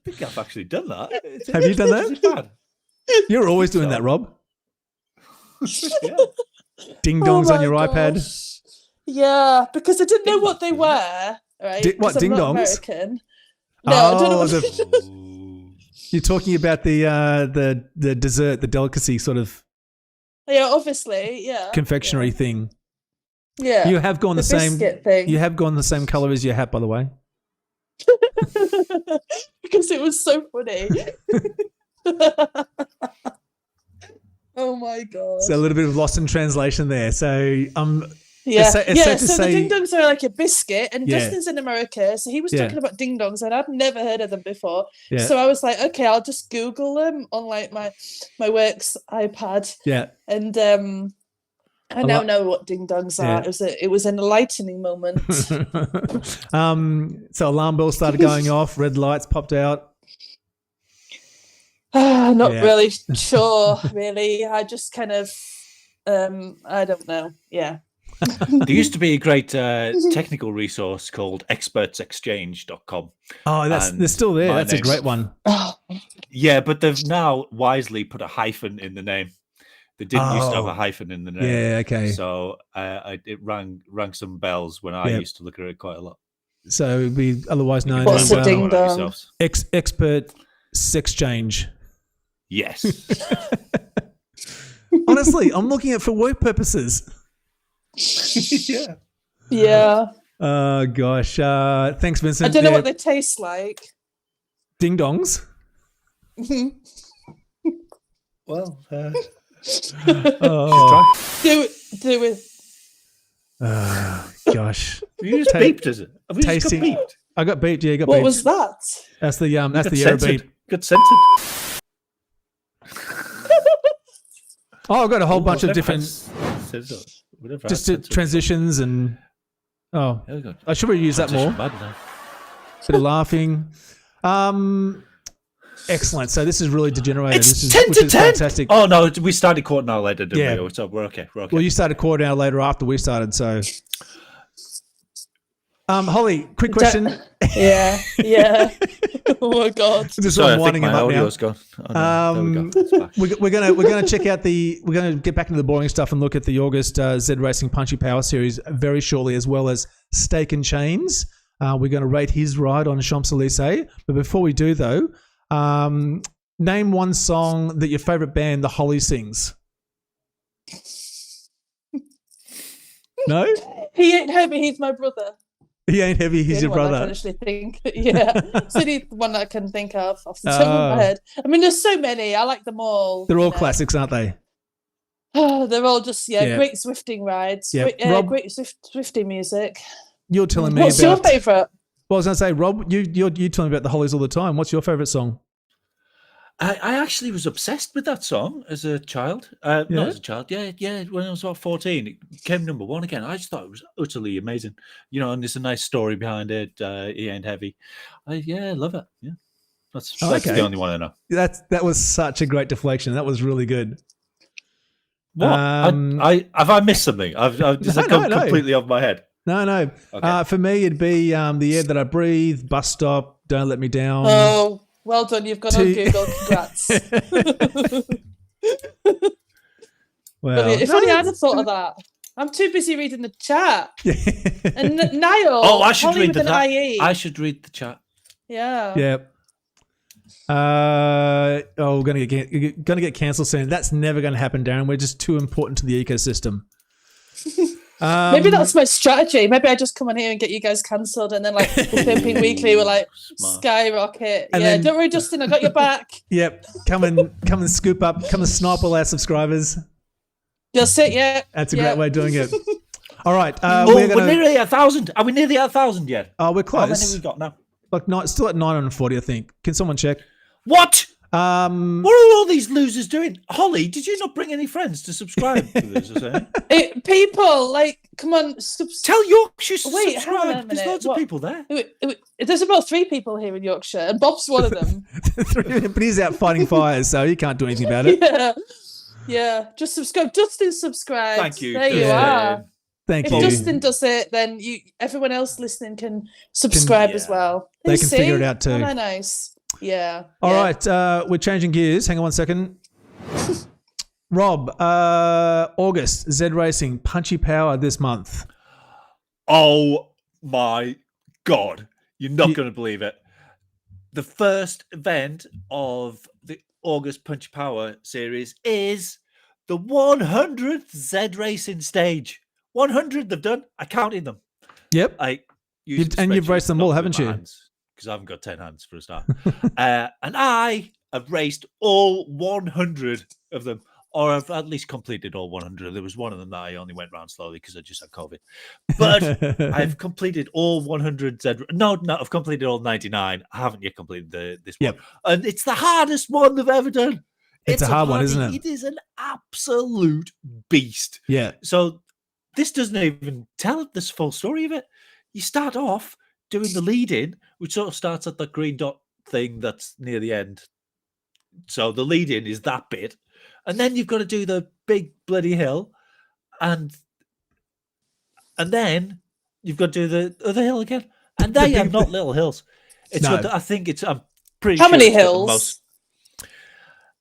think I've actually done that. Have you done Is it that? bad? You're always doing that, Rob. Yeah. Ding Oh dongs on my your iPad. gosh. Yeah, because I didn't know what they were. Right? What, 'Cause I'm not ding-dongs? American. No, I don't know Oh, what Ooh. you're talking about the dessert, the delicacy sort of Yeah, obviously, yeah. confectionery thing. Yeah. You have gone the same. biscuit thing. You have gone the same color as your hat, by the way. Because it was so funny. Oh my god. So a little bit of lost in translation there. So Yeah, it's safe to so say- the ding dongs are like a biscuit, and Yeah. Dustin's in America, so he was Yeah. talking about ding dongs, and I'd never heard of them before. Yeah. So I was like, okay, I'll just Google them on like my work's iPad, yeah. and I now know what ding dongs are. Yeah. It was an enlightening moment. So alarm bells started going off, red lights popped out. Not Yeah. really sure, really. I just kind of, I don't know. Yeah. There used to be a great technical resource called expertsexchange.com. Oh, they're And still there. my That's a name's- great one. Oh, Yeah, but they've now wisely put a hyphen in the name. They didn't used to have Oh. a hyphen in the name. Yeah, okay. So it rang some bells when I Yeah. used to look at it quite a lot. So it'd be otherwise known What's as a ding dong? expert sex change. Yes. Honestly, I'm looking at it for work purposes. Yeah. yeah. Oh gosh. Thanks, I Vincent. don't know Yeah, what they taste like. ding dongs. Well, Oh, Do it. gosh. you just beeped, is it? Have we just got Tasting. beeped? I got beeped. Yeah, got What beeped. was that? That's the that's Got the error censored. beep. Got censored. Oh, I've got a whole bunch of different just transitions and I should have used that more. Bit of laughing. Excellent. So this is really degenerated. It's This is 10 which to is 10. fantastic. Oh no, we started quarter an hour later, didn't Yeah. we? So we're okay. We're okay. Well, you started quarter hour later after we started. So, Hollie, quick question. Yeah. Oh my god. Just Sorry, I winding think him my up now. audio's gone. Oh, no, there we go. It's back. We're gonna check out we're gonna get back into the boring stuff and look at the August ZRacing Punchy Power series very shortly, as well as SteakandChains. We're going to rate his ride on Champs Elysees. But before we do, though, name one song that your favorite band, the Hollie, sings. No, He ain't heavy. He's my brother. he ain't heavy. He's The your only one I brother. can actually think. Yeah, it's the only one I can think of off the top of my head. I mean, there's so many. I like them all. They're all you know. classics, aren't they? They're all just Yeah. great Zwifting rides. Yeah. Great, Rob- great Zwifting music. You're telling me What's about. your favourite? Well, I was going to say, Rob, you tell me about the Hollies all the time. What's your favorite song? I actually was obsessed with that song as a child. Not as a child, yeah. When I was about 14, it became number one again. I just thought it was utterly amazing, and there's a nice story behind it. He ain't heavy. I love it. Yeah, that's okay. the only one I know. That was such a great deflection. That was really good. What? Have I missed something? I've just No, gone no. completely off my head. No. Okay. For me, it'd be The Air That I Breathe, Bus Stop, Don't Let Me Down. Oh, well done. You've gone on Two- Google. Congrats. Well, If only I'd have thought of that. I'm too busy reading the chat. And Niall. Oh, I should Hollie read with the an chat. IE. I should read the chat. Yeah. Yep. We're gonna get cancelled soon. That's never going to happen, Darren. We're just too important to the ecosystem. Maybe that's my strategy. Maybe I just come on here and get you guys cancelled, and then like the Pimping Weekly will like Smart. skyrocket. And yeah, then- don't worry, Justin, I got your back. Yep. Come and scoop up. Come and snipe all our subscribers. That's it. Yeah. That's a great way of doing it. All right. We're nearly 1,000. Are we nearly 1,000 yet? Oh, we're How many close. have we got now? Like still at 940, I think. Can someone check? What? Um, What are all these losers doing? Hollie, did you not bring any friends to subscribe to this or something? People, like, come on. Tell Yorkshire to Wait, hang on a subscribe. There's minute. loads of people there. There's about 3 people here in Yorkshire, and Bob's one of them. but he's out fighting fires, so he can't do anything about it. Yeah. Just subscribe. Justin subscribed. Thank you. There you Justin. are. Thank If you. Justin does it, then everyone else listening can subscribe as well. They You can see? figure it out too. Aren't I nice? Yeah. All yeah. right, we're changing gears. Hang on one second. Rob, August ZRacing Punchy Power this month. Oh my God. You're not going to believe it. The first event of the August Punchy Power series is the 100th ZRacing stage. 100 they've done. I counted them. Yep. You've raced them all, haven't you? Because I haven't got 10 hands for a start. And I have raced all 100 of them, or I've at least completed all 100. There was one of them that I only went round slowly because I just had COVID. But I've completed all 100 No, I've completed all 99. I haven't yet completed this one. Yep. And it's the hardest one they've ever done. It's a hard one, isn't it? It is an absolute beast. Yeah. So this doesn't even tell this full story of it. You start off doing the lead in, which sort of starts at the green dot thing that's near the end. So the lead in is that bit. And then you've got to do the big bloody hill. And then you've got to do the other hill again. And they are not little hills. It's No. got I'm pretty How sure many it's got the hills? most-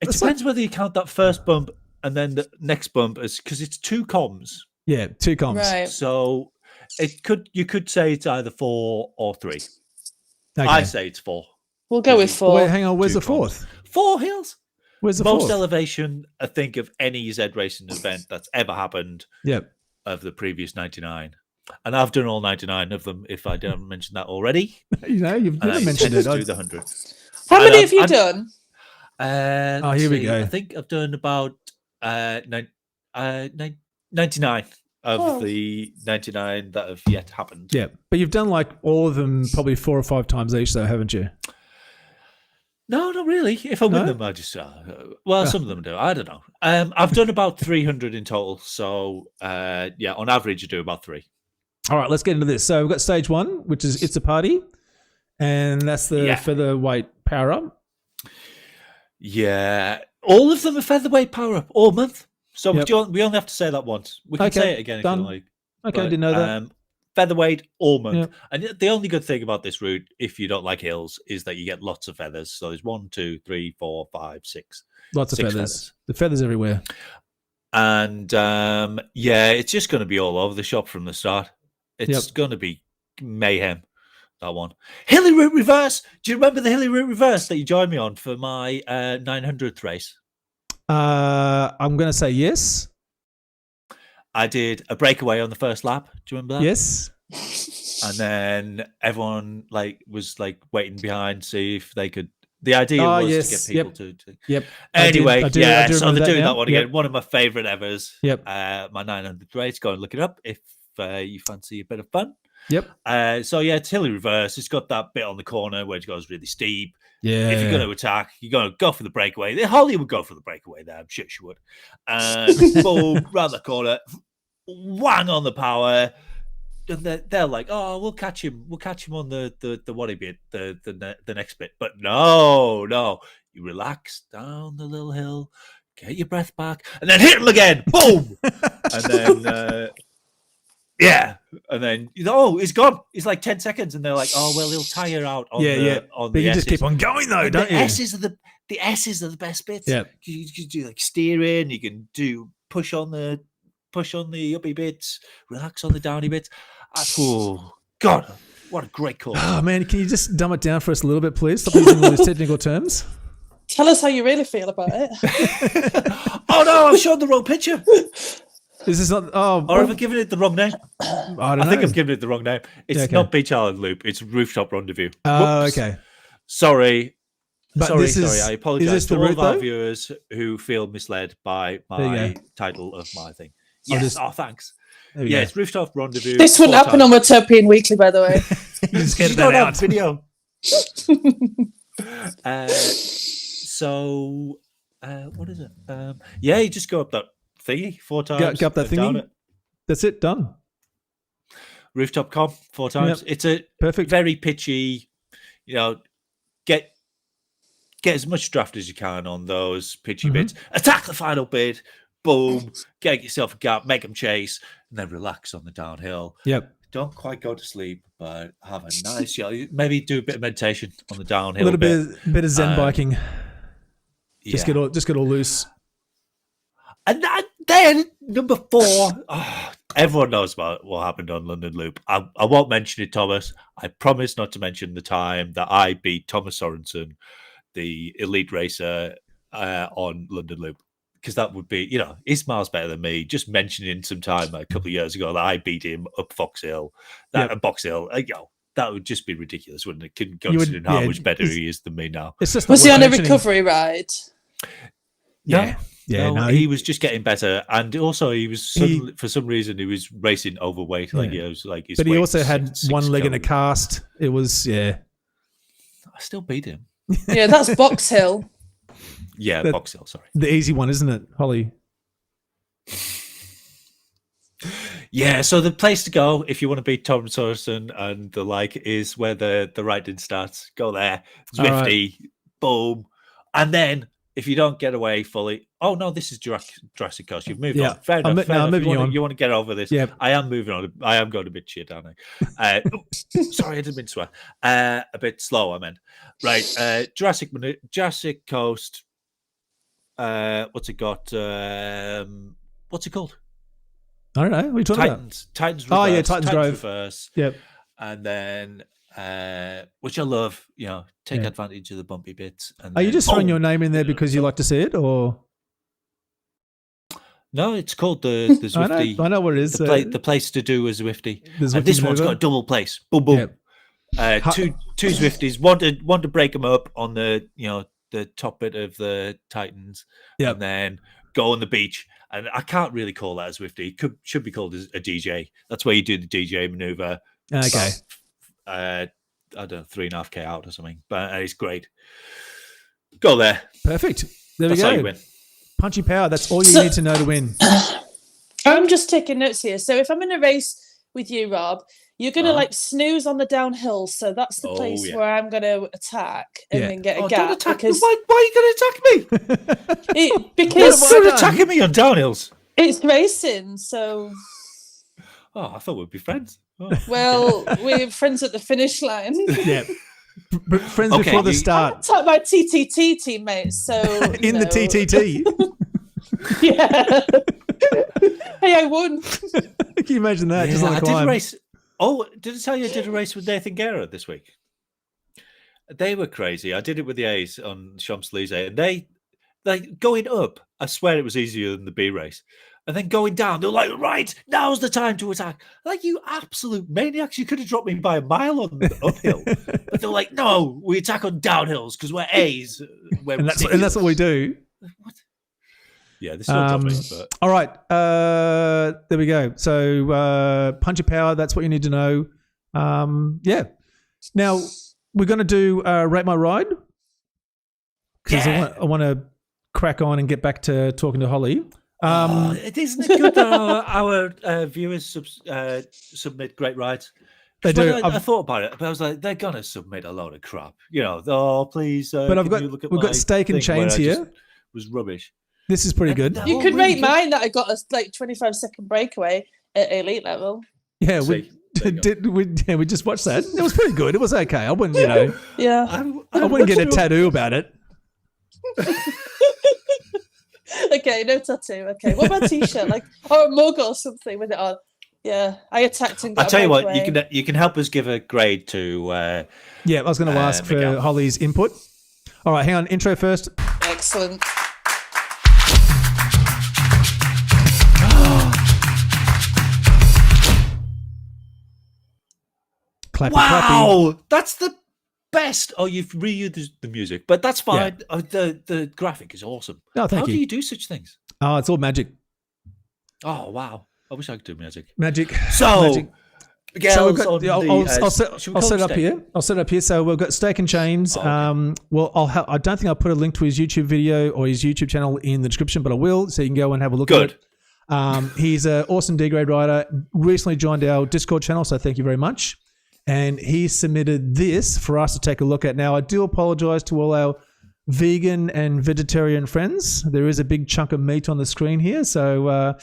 It It's depends whether you count that first bump and then the next bump as because it's 2 comms. Yeah, 2 comms. Right. So you could say it's either 4 or 3. Okay. I say it's 4. We'll go with 4. Wait, hang on. Where's Two the fourth? 4 hills. Where's the Most fourth? elevation, I think, of any Z racing event that's ever happened Yep. of the previous 99. And I've done all 99 of them, if I didn't mention that already. You know, you've And I never mentioned intend it. to do the 100. How And many I've- have you I'm- done? Let's here we see, go. I think I've done about 99 of Oh. the 99 that have yet happened. Yeah, but you've done like all of them probably 4 or 5 times each, though, haven't you? No, not really. If I win No? them, I just some of them do. I don't know. I've done about 300 in total. So on average, you do about 3. All right, let's get into this. So we've got stage 1, which is It's a Party, and that's the featherweight power up. Yeah, all of them are featherweight power up all month. So Yep. we only have to say that once. We can Okay, say it again done. if you like. Okay, But, didn't know that. Featherweight all month. Yep. And the only good thing about this route, if you don't like hills, is that you get lots of feathers. So there's 1, 2, 3, 4, 5, 6. Lots of 6 feathers. The feathers everywhere. And it's just going to be all over the shop from the start. It's going to be mayhem, that one. Hilly Route Reverse. Do you remember the Hilly Route Reverse that you joined me on for my 900th race? I'm going to say yes. I did a breakaway on the first lap. Do you remember that? Yes. And then everyone was waiting behind to see if they could. The idea was yes. to get people to. Yep. Anyway, I do so remember they're doing now. that one again. Yep. One of my favourite evers. Yep. My 900th race. Go and look it up if you fancy a bit of fun. Yep. It's hilly reverse. It's got that bit on the corner where it goes really steep. Yeah. If you're going to attack, you're going to go for the breakaway. Hollie would go for the breakaway there. I'm sure she would. And boom, round the corner, whang on the power. And they're like, "Oh, we'll catch him. We'll catch him on the waddy bit, the next bit." But no, you relax down the little hill, get your breath back, and then hit him again. Boom, and then and then he's gone. He's like 10 seconds, and they're like, "Oh well, he'll tire out." On but the you just S's. keep on going though, don't you? The S's are the best bits. Yeah. You can do like steering. You can do push on the uppy bits, relax on the downy bits. God, what a great course. Oh, man, can you just dumb it down for us a little bit, please? Stop using all these technical terms. Tell us how you really feel about it. Oh, no, I've shown the wrong picture. Is this not... Oh, or have I given it the wrong name? I think I've given it the wrong name. It's okay. not Beach Island Loop. It's Rooftop Rendezvous. Oh, okay. Sorry. But sorry. I apologize to all of our viewers who feel misled by my title of my thing. Yes. Thanks. Yeah, it's Rooftop Rendezvous. This wouldn't happen on Utopian Weekly, by the way. You just get that out. Video. So, what is it? You just go up that thingy 4 times. Go up that thingy. That's it. Done. Rooftop comp 4 times. Yep. It's a perfect, very pitchy. Get as much draft as you can on those pitchy bits. Attack the final bit. Boom. Get yourself a gap. Make them chase, and then relax on the downhill. Yep. Don't quite go to sleep, but have a nice. Maybe do a bit of meditation on the downhill. A little bit of Zen biking. Just get all loose. And then number 4. Everyone knows about what happened on London Loop. I won't mention it, Thomas. I promise not to mention the time that I beat Thomas Sorensen, the elite racer, on London Loop, because that would be, he's miles better than me. Just mentioning some time a couple of years ago that I beat him up Fox Hill, Box Hill. That would just be ridiculous, wouldn't it? Considering how much better he is than me now. Was he on a recovery ride? No, he was just getting better, and also he was for some reason he was racing overweight. Like he was like, but he also had one leg in a cast. It was I still beat him. Yeah, that's Box Hill. Yeah, Box Hill. Sorry, the easy one, isn't it, Hollie? Yeah, so the place to go if you want to beat Tom Sorensen and the like is where the riding starts. Go there, Zwifty, boom, and then. If you don't get away fully, oh no, this is Jurassic Coast. You've moved on. Fair enough. You want to get over this. Yeah. I am moving on. I am going a bit shit, aren't I? Sorry, I didn't mean to swear. A bit slow, I meant. Right. Jurassic Coast. What's it got? What's it called? I don't know. What are you talking about? Titans Reverse. Oh yeah, Titans Drive. Reverse. Yep. And then which I love, take advantage of the bumpy bits. And are you just throwing your name in there because you like to see it, or? No, it's called the Zwifty. I know what it is. The place to do a Zwifty. And this one's got a double place. Boom, boom. Yep. Two Zwifties. One to break them up on the the top bit of the Titans. Yep. And then go on the beach. And I can't really call that a Zwifty. It should be called a DJ. That's where you do the DJ maneuver. Okay. I don't know, 3.5K out or something, but it's great. Go there. Perfect. There That's we go. How you win. Punchy Power. That's all you need to know to win. I'm just taking notes here. So if I'm in a race with you, Rob, you're going to snooze on the downhill. So that's the place where I'm going to attack and then get a gap. Because why are you going to attack me? Because you're attacking me on downhills. It's racing, so. Oh, I thought we'd be friends. Oh, well, we're friends at the finish line. Yeah. Friends before the start. I'm talking about TTT teammates, so in the TTT. Yeah. Hey, I won. Can you imagine that? Just on the climb. I did a race. Oh, did I tell you I did a race with Nathan Guerra this week? They were crazy. I did it with the A's on Champs-Élysées, and they going up. I swear it was easier than the B race. And then going down, they're like, right, now's the time to attack. Like, you absolute maniacs. You could have dropped me by a mile on the uphill. But they're like, no, we attack on downhills because we're A's. And that's what we do. What? Yeah, this still me. But... All right. There we go. So, Punchy Power, that's what you need to know. Yeah. Now, we're going to do Rate My Ride. Because I want to crack on and get back to talking to Hollie. Isn't it good that our viewers submit great rides? They do. I thought about it, but I was like, they're gonna submit a load of crap. Oh, please. But we've got Steak and Chains here. Was rubbish. This is pretty good. You could rate mine that I got a 25-second breakaway at elite level. Yeah, we just watched that. It was pretty good. It was okay. I wouldn't, Yeah. I wouldn't get a tattoo about it. Okay, no tattoo. Okay, what about t-shirt? Like, or a mug or something with it on. Yeah, I attacked and got I'll tell you what, away. you can help us give a grade to Yeah, I was going to ask for Miguel. Hollie's input. All right, hang on. Intro first. Excellent. Clappy, clappy. Wow, that's the best. Oh, you've reused the music, but that's fine. Yeah. Oh, the graphic is awesome. Oh, thank How you. do you do such things? Oh, it's all magic. Oh, wow. I wish I could do magic. Magic. So, Magic. So we've got, I'll set it up Steak? here. I'll set it up here. So we've got Steak and Chains. Oh, okay. Well, I don't think I'll put a link to his YouTube video or his YouTube channel in the description, but I will, so you can go and have a look at it. He's an awesome D-grade rider. Recently joined our Discord channel, so thank you very much. And he submitted this for us to take a look at. Now, I do apologize to all our vegan and vegetarian friends. There is a big chunk of meat on the screen here, so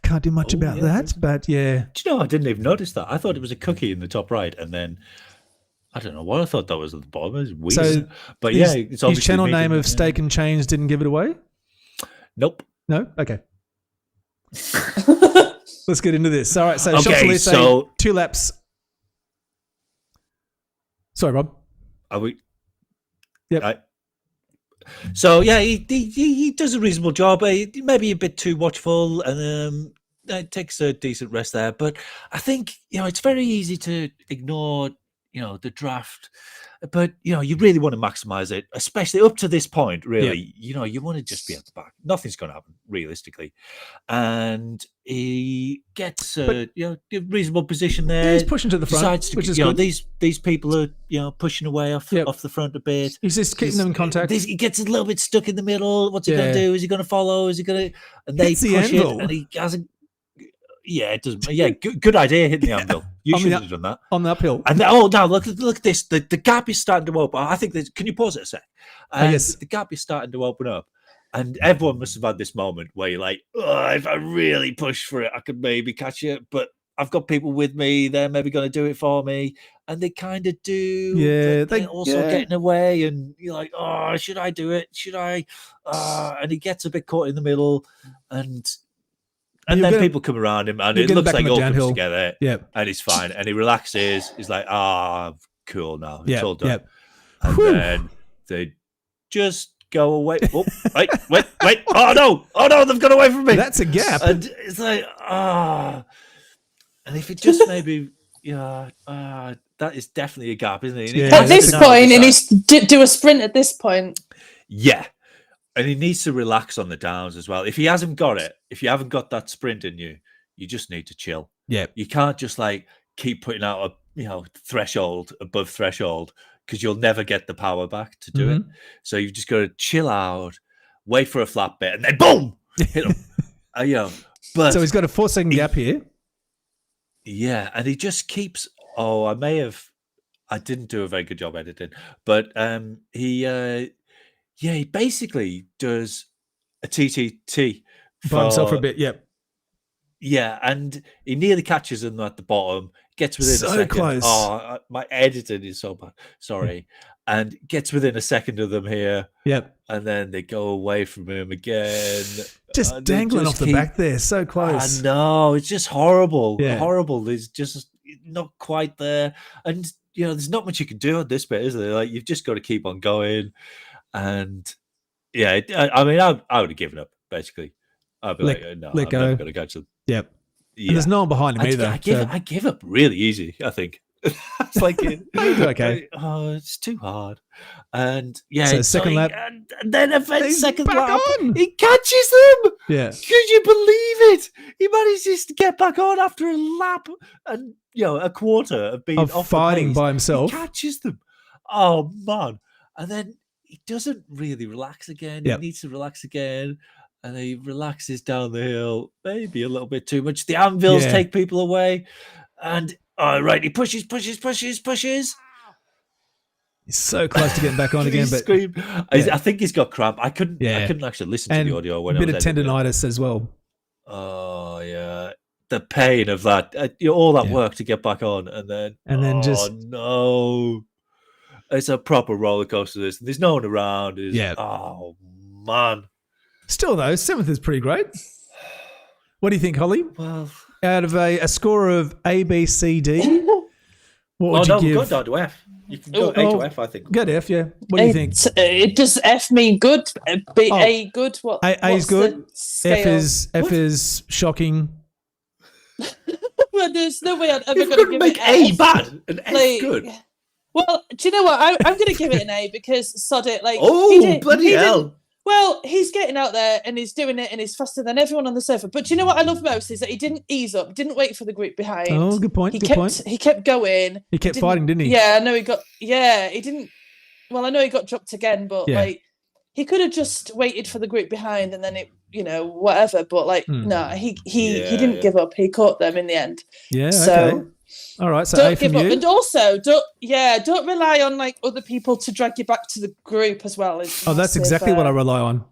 can't do much about that. But yeah. Do you know, I didn't even notice that. I thought it was a cookie in the top right, and then I don't know what I thought that was at the bottom. It was weird. So but yeah, it's obviously his channel meat name in of it, yeah. Steak and Chains didn't give it away? Nope. No? Okay. Let's get into this. All right, so Okay, Champs-Élysées, so- 2 laps. Sorry, Rob. Are we? Yep. So yeah, he does a reasonable job. Maybe a bit too watchful, and it takes a decent rest there. But I think it's very easy to ignore the draft. But you really want to maximize it, especially up to this point. Really, you want to just be at the back. Nothing's going to happen realistically, and he gets a reasonable position there. He's pushing to the front, Decides to, which is good. These people are pushing away off the front a bit. He's just keeping them in contact. He gets a little bit stuck in the middle. What's he going to do? Is he going to follow? Is he going to? And they Hits the push anvil. it, and he hasn't. Yeah, it doesn't. Yeah, good idea hitting the anvil. You should have done that on the uphill. And now look at this. The gap is starting to open. I think. Can you pause it a sec? Yes. The gap is starting to open up, and everyone must have had this moment where you're like, oh, if I really push for it, I could maybe catch it, but I've got people with me. They're maybe going to do it for me, and they kind of do. Yeah, they're also getting away, and you're like, oh, should I do it? Should I? And he gets a bit caught in the middle, and then people come around him, and it looks like all comes together. And he's fine, and he relaxes. He's like, cool now. It's all done. And then they just go away. Oh, wait. Oh no, they've gone away from me. That's a gap. And it's like, and if it just maybe, that is definitely a gap, isn't it? At this point, and he's do a sprint at this point. Yeah. And he needs to relax on the downs as well. If he hasn't got it, if you haven't got that sprint in you, you just need to chill. Yeah. You can't just keep putting out a threshold above threshold, because you'll never get the power back to do it. So you've just got to chill out, wait for a flat bit, and then boom, hit him. But so he's got a 4-second gap here. Yeah, and he just keeps. I didn't do a very good job editing, but he basically does a TTT by himself for a bit. Yep. Yeah, and he nearly catches them at the bottom. Gets within a second. Close. Oh, my editing is so bad. Sorry. And gets within a second of them here. Yep. And then they go away from him again. Just dangling off the back there. So close. I know. It's just horrible. Yeah. Horrible. There's just not quite there. And, there's not much you can do on this bit, is there? You've just got to keep on going. And, yeah, I would have given up, basically. I'd be no, I'm never going to catch them. Yep. Yeah. And there's no one behind him either. I give up really easy, I think. It's like, okay. It's too hard. And so second lap. And then second lap, on. he catches them. Yeah. Could you believe it? He manages to get back on after a lap and, a quarter of being off fighting the pace. by himself. He catches them. Oh, man. And then he doesn't really relax again. Yep. He needs to relax again. And he relaxes down the hill, maybe a little bit too much. The anvils take people away. And, he pushes. He's so close to getting back on again. But I think he's got cramp. I couldn't actually listen to the audio when a bit of tendonitis as well. Oh, yeah. The pain of that. All that work to get back on. And then just... no. It's a proper roller coaster. There's no one around. Oh, man. Still, though, 7th is pretty great. What do you think, Holly? Well, Out of a score of A, B, C, D, what would you give? Go down to F. You can go A to F, I think. Go to F, yeah. What do you think? Does F mean good? A good? What? A is good. F F is shocking. Well, there's no way I'm ever You're going to going to give make it A bad and F good. Well, do you know what? I'm going to give it an A because sod it. Like, bloody hell. Well, he's getting out there and he's doing it and he's faster than everyone on the sofa. But do you know what I love most is that he didn't ease up, didn't wait for the group behind. Oh, good point. He kept going. He kept fighting, didn't he? Yeah, I know he got. Yeah, he didn't. Well, I know he got dropped again, but like he could have just waited for the group behind and then it, whatever. But like, no, he didn't give up. He caught them in the end. Yeah. So, okay. All right. So don't A from give up, you. and also don't rely on like other people to drag you back to the group as well. That's exactly what I rely on.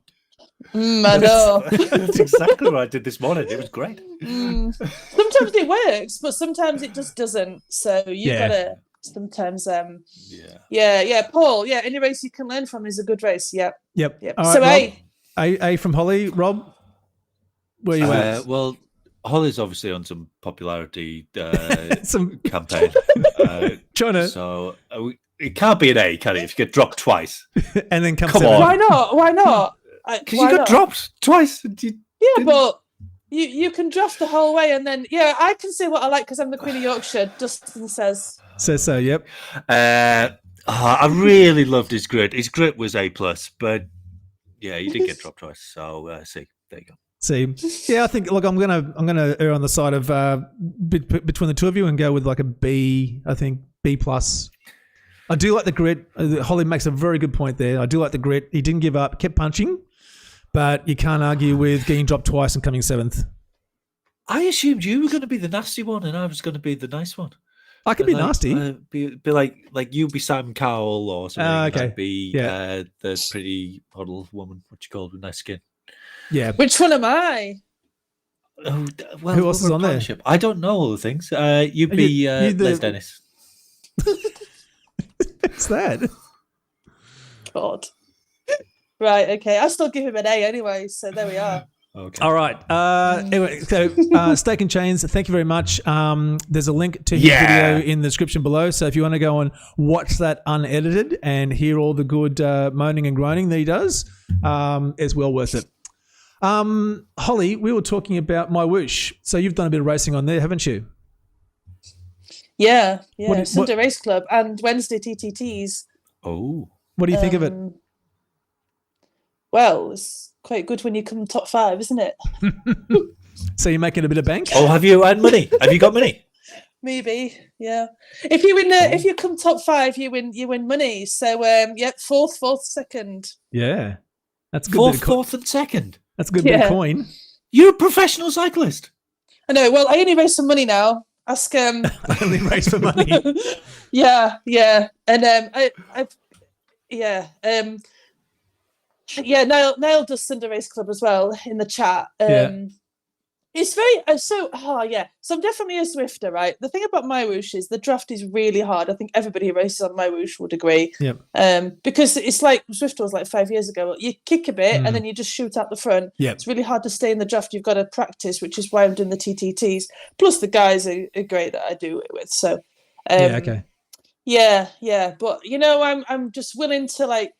I know. That's exactly what I did this morning. It was great. Sometimes it works, but sometimes it just doesn't. So you gotta sometimes. Paul. Yeah, any race you can learn from is a good race. Yep. All So right, A from Holly. Rob, where are you at? Well, Holly's obviously on some popularity Some campaign. trying to. So it can't be an A, can it? If you get dropped twice. And then come Come 7th. on. Why not? Because you got dropped twice. Yeah, but you can draft the whole way, and then I can say what I like because I'm the Queen of Yorkshire. Dustin says so. Yep. I really loved his grit. His grit was A+, but he did get dropped twice. So C. There you go. See, I think. Look, I'm gonna err on the side of between the two of you and go with like a B. I think B+. I do like the grit. Holly makes a very good point there. I do like the grit. He didn't give up, kept punching, but you can't argue with getting dropped twice and coming 7th. I assumed you were going to be the nasty one, and I was going to be the nice one. I could be nasty. Be like you be Simon Cowell or something. Okay. I'd be the pretty model woman. What you call with nice skin. Yeah. which one am I? Oh, well, Who else is on there? partnership. I don't know all the things. You'd be you the- Les Dennis. What's that? God. Right. Okay. I still give him an A anyway. So there we are. Okay. All right. Anyway, so Steak and Chains, thank you very much. There's a link to his video in the description below. So if you want to go and watch that unedited and hear all the good moaning and groaning that he does, it's well worth it. Holly, we were talking about My Whoosh. So you've done a bit of racing on there, haven't you? Yeah. What- Sunday Race Club and Wednesday TTTs. Oh. What do you think of it? Well, it's quite good when you come top 5, isn't it? So you're making a bit of bank? Oh, have you had money? Have you got money? Maybe, yeah. If you win, if you come top 5, you win money. So, fourth, second. Yeah. That's a good bit of Fourth and second. That's a good bit of coin. You're a professional cyclist. I know. Well, I only raise some money now. Ask I only race for money. yeah, and Niall does Sunday Race Club as well in the chat. It's very so I'm definitely a Zwifter, right? The thing about My Whoosh is the draft is really hard. I think everybody who races on My Whoosh would agree. Because it's like Zwift was like 5 years ago. You kick a bit and then you just shoot out the front. It's really hard to stay in the draft. You've got to practice, which is why I'm doing the TTTs. Plus the guys are great that I do it with. So but I'm just willing to like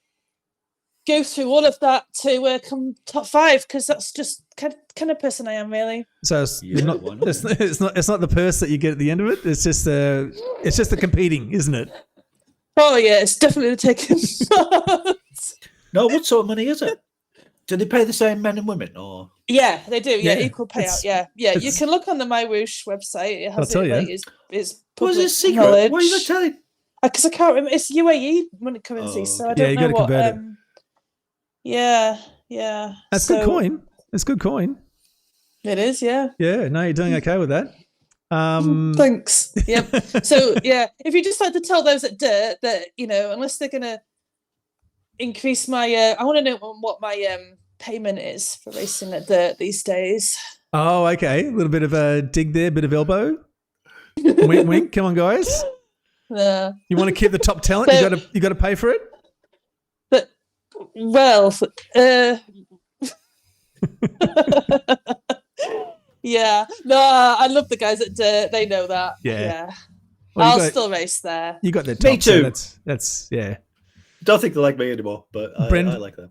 go through all of that to come top 5 because that's just kind of person I am, really. So it's not the purse that you get at the end of it. It's just the competing, isn't it? Oh yeah, it's definitely the taking. No, what sort of money is it? Do they pay the same men and women, or? Yeah, they do. Yeah, equal payout. Yeah. You can look on the My Whoosh website. It has it's was it a secret? Knowledge. Why are you not telling? Because I can't remember. It's UAE money currency, so I don't know what. Yeah. That's good coin. It's good coin. It is, yeah. Yeah, no, you're doing okay with that. Thanks. Yep. So, if you just like to tell those at Dirt that, unless they're going to increase my, I want to know what my payment is for racing at Dirt these days. Oh, okay. A little bit of a dig there, bit of elbow. Wink, wink. Come on, guys. You want to keep the top talent? You got to pay for it. Well, Yeah. No, I love the guys at Dirt. They know that. Yeah. Yeah. Well, I'll still race there. You got the top. Me too. So that's yeah. Don't think they like me anymore, but I like them.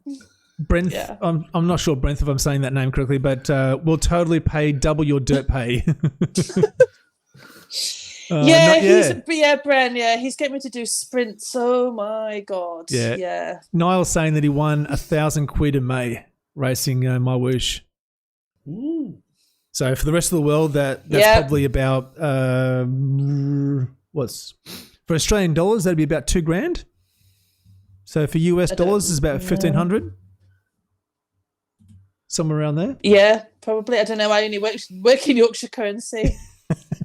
Brent, Yeah. I'm not sure, Brent, if I'm saying that name correctly, but we'll totally pay double your dirt pay. Bren. Yeah, he's getting me to do sprints. Oh my god. Yeah. Niall's saying that he won £1,000 in May racing my whoosh. Ooh. So for the rest of the world, that's probably about for Australian dollars, that'd be about $2,000. So for US dollars, it's about 1,500. Somewhere around there. Yeah, probably. I don't know. I only work in Yorkshire currency.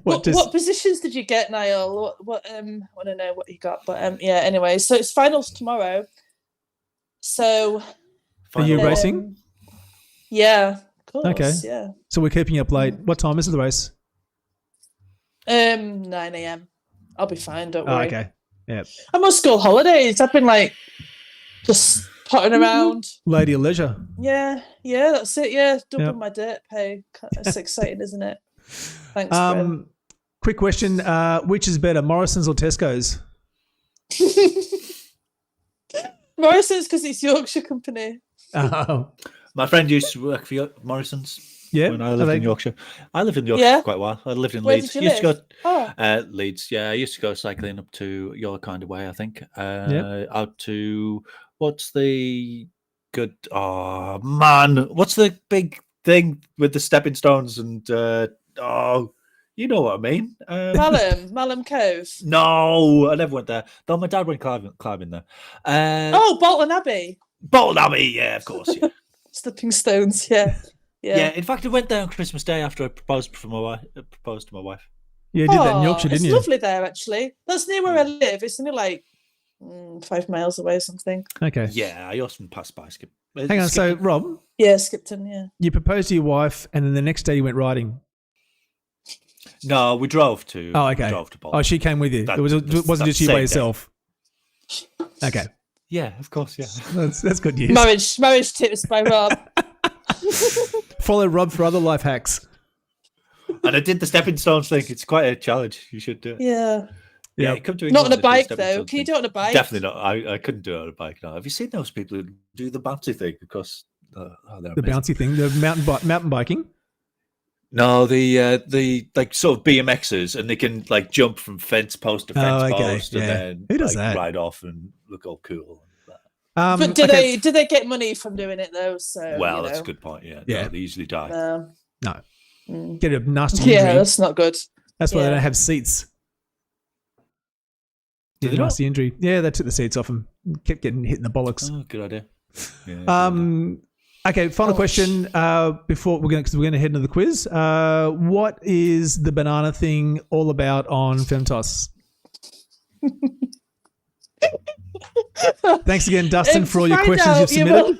What positions did you get, Niall? What I want to know what you got. But yeah, anyway, so it's finals tomorrow. So are you racing? Yeah, of course. Okay. Yeah. So we're keeping you up late. What time is the race? 9 a.m. I'll be fine, don't worry. Okay. Yeah. I'm on school holidays. I've been like just potting around. Lady of leisure. Yeah, that's it. Yeah, double my dirt pay. That's exciting, isn't it? Thanks, Brent. Quick question. Which is better, Morrison's or Tesco's? Morrison's, because it's Yorkshire company. Oh. My friend used to work for Morrison's. Yeah. When I lived in Yorkshire. I lived in Yorkshire for quite a while. I lived in Leeds. Did you live? Leeds, yeah. I used to go cycling up to your kind of way, I think. Out to what's the good what's the big thing with the stepping stones and you know what I mean. Malham Cove. No, I never went there. Though my dad went climbing there. Bolton Abbey. Bolton Abbey, yeah, of course, yeah. Stepping stones, yeah. Yeah, in fact, I went there on Christmas Day after I proposed to my wife. Yeah, you did that in Yorkshire, didn't you? It's lovely there, actually. That's near where I live. It's only like 5 miles away or something. Okay. Yeah, I often pass by. Hang on, so Rob? Yeah, Skipton, yeah. You proposed to your wife and then the next day you went riding? No, we drove to. Oh, okay. We drove to Bolton. Oh, she came with you. It wasn't just you by yourself. Okay. Yeah, of course, yeah. That's good news. Marriage tips by Rob. Follow Rob for other life hacks. And I did the stepping stones thing. It's quite a challenge. You should do it. Yeah. Come to not on a bike though. Can you do it on a bike? Definitely not. I couldn't do it on a bike. No. Have you seen those people who do the bouncy thing? Because the bouncy thing, the mountain biking. No, the like sort of BMXers, and they can like jump from fence post to fence post, and then who does that? Ride off and look all cool. But do they get money from doing it though? So that's a good point. Yeah, no, they usually die. No, get a nasty injury. Yeah, that's not good. That's why they don't have seats. Did nasty injury. Yeah, they took the seats off and kept getting hit in the bollocks. Oh, good idea. Yeah, okay, final question before because we're going to head into the quiz. What is the banana thing all about on Femtos? Thanks again, Dustin, for all your questions you've submitted.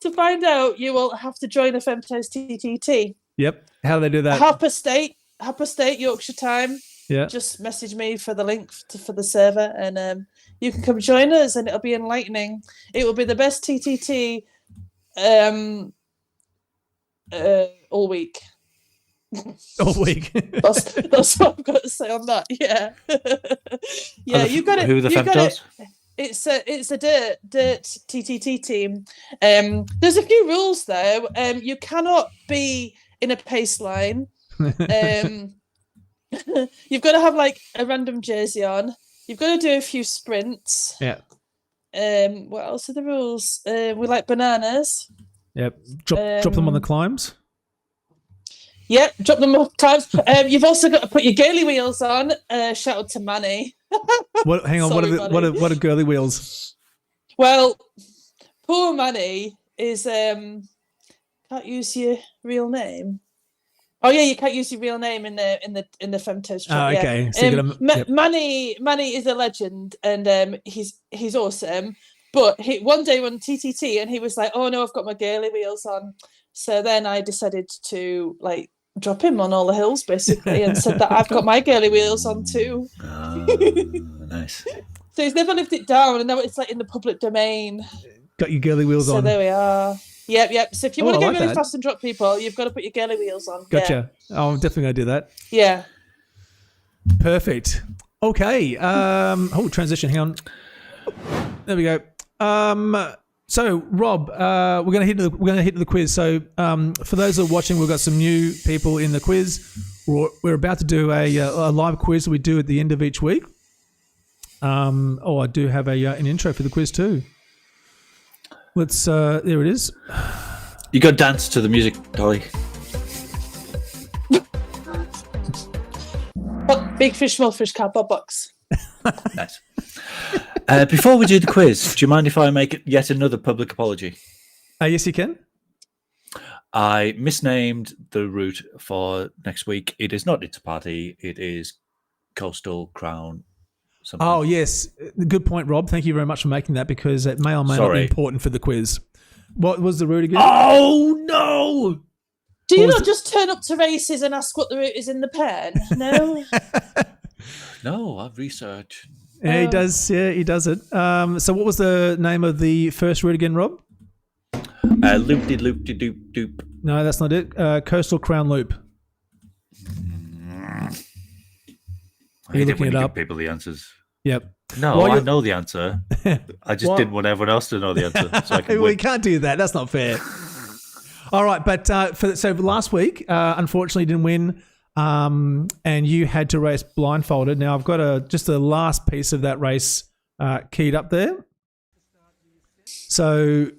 To find out, you will have to join a Femtos TTT. Yep. How do they do that? 8:30 Yorkshire time. Yeah. Just message me for the link for the server, and you can come join us, and it'll be enlightening. It will be the best TTT all week. All week. that's what I've got to say on that. Yeah. Yeah, you got it. Who are the Femtos? It's a dirt TTT team. There's a few rules though. You cannot be in a pace line. You've got to have like a random jersey on. You've got to do a few sprints. Yeah. What else are the rules? We like bananas. Yep. Drop them on the climbs. Yep. Drop them up times. You've also got to put your girly wheels on. Shout out to Manny. Hang on. Sorry, what are girly wheels? Well, poor Manny is can't use your real name. Oh yeah, you can't use your real name in the Femtos chat. Oh, okay. Yeah. So Manny is a legend, and he's awesome. But one day on TTT, and he was like, "Oh no, I've got my girly wheels on." So then I decided to like drop him on all the hills basically, and said that I've got my girly wheels on too. Nice. So he's never lived it down, and now it's like in the public domain. Got your girly wheels So on. there we are. Yep. So if you want to go like really that. fast and drop people, you've got to put your girly wheels on. Gotcha. Oh, I'm definitely going to do that. Yeah. Perfect. Okay. Transition. Hang on. There we go. So Rob, we're going to hit the quiz. So for those that are watching, we've got some new people in the quiz. We're about to do a live quiz that we do at the end of each week. I do have an intro for the quiz too. Let's. There it is. You got to dance to the music, Hollie. Big fish, small fish, cardboard box. Nice. Before we do the quiz, do you mind if I make yet another public apology? Yes, you can. I misnamed the route for next week. It is not It's a Party. It is Coastal Crown something. Oh, yes. Good point, Rob. Thank you very much for making that because it may or may not be important for the quiz. What was the route again? Oh, no! Do you not just turn up to races and ask what the route is in the pen? No? No, I've researched. Yeah, he does. Yeah, he does it. So what was the name of the first route again, Rob? Loop-de-loop-de-doop-doop. No, that's not it. Coastal Crown Loop. I hate it looking when it you up? give people the answers. Yep. No, I know the answer. I just What? didn't want everyone else to know the answer. So I can We win. can't do that. That's not fair. All right, but so last week, unfortunately, didn't win, and you had to race blindfolded. Now I've got just a last piece of that race keyed up there. So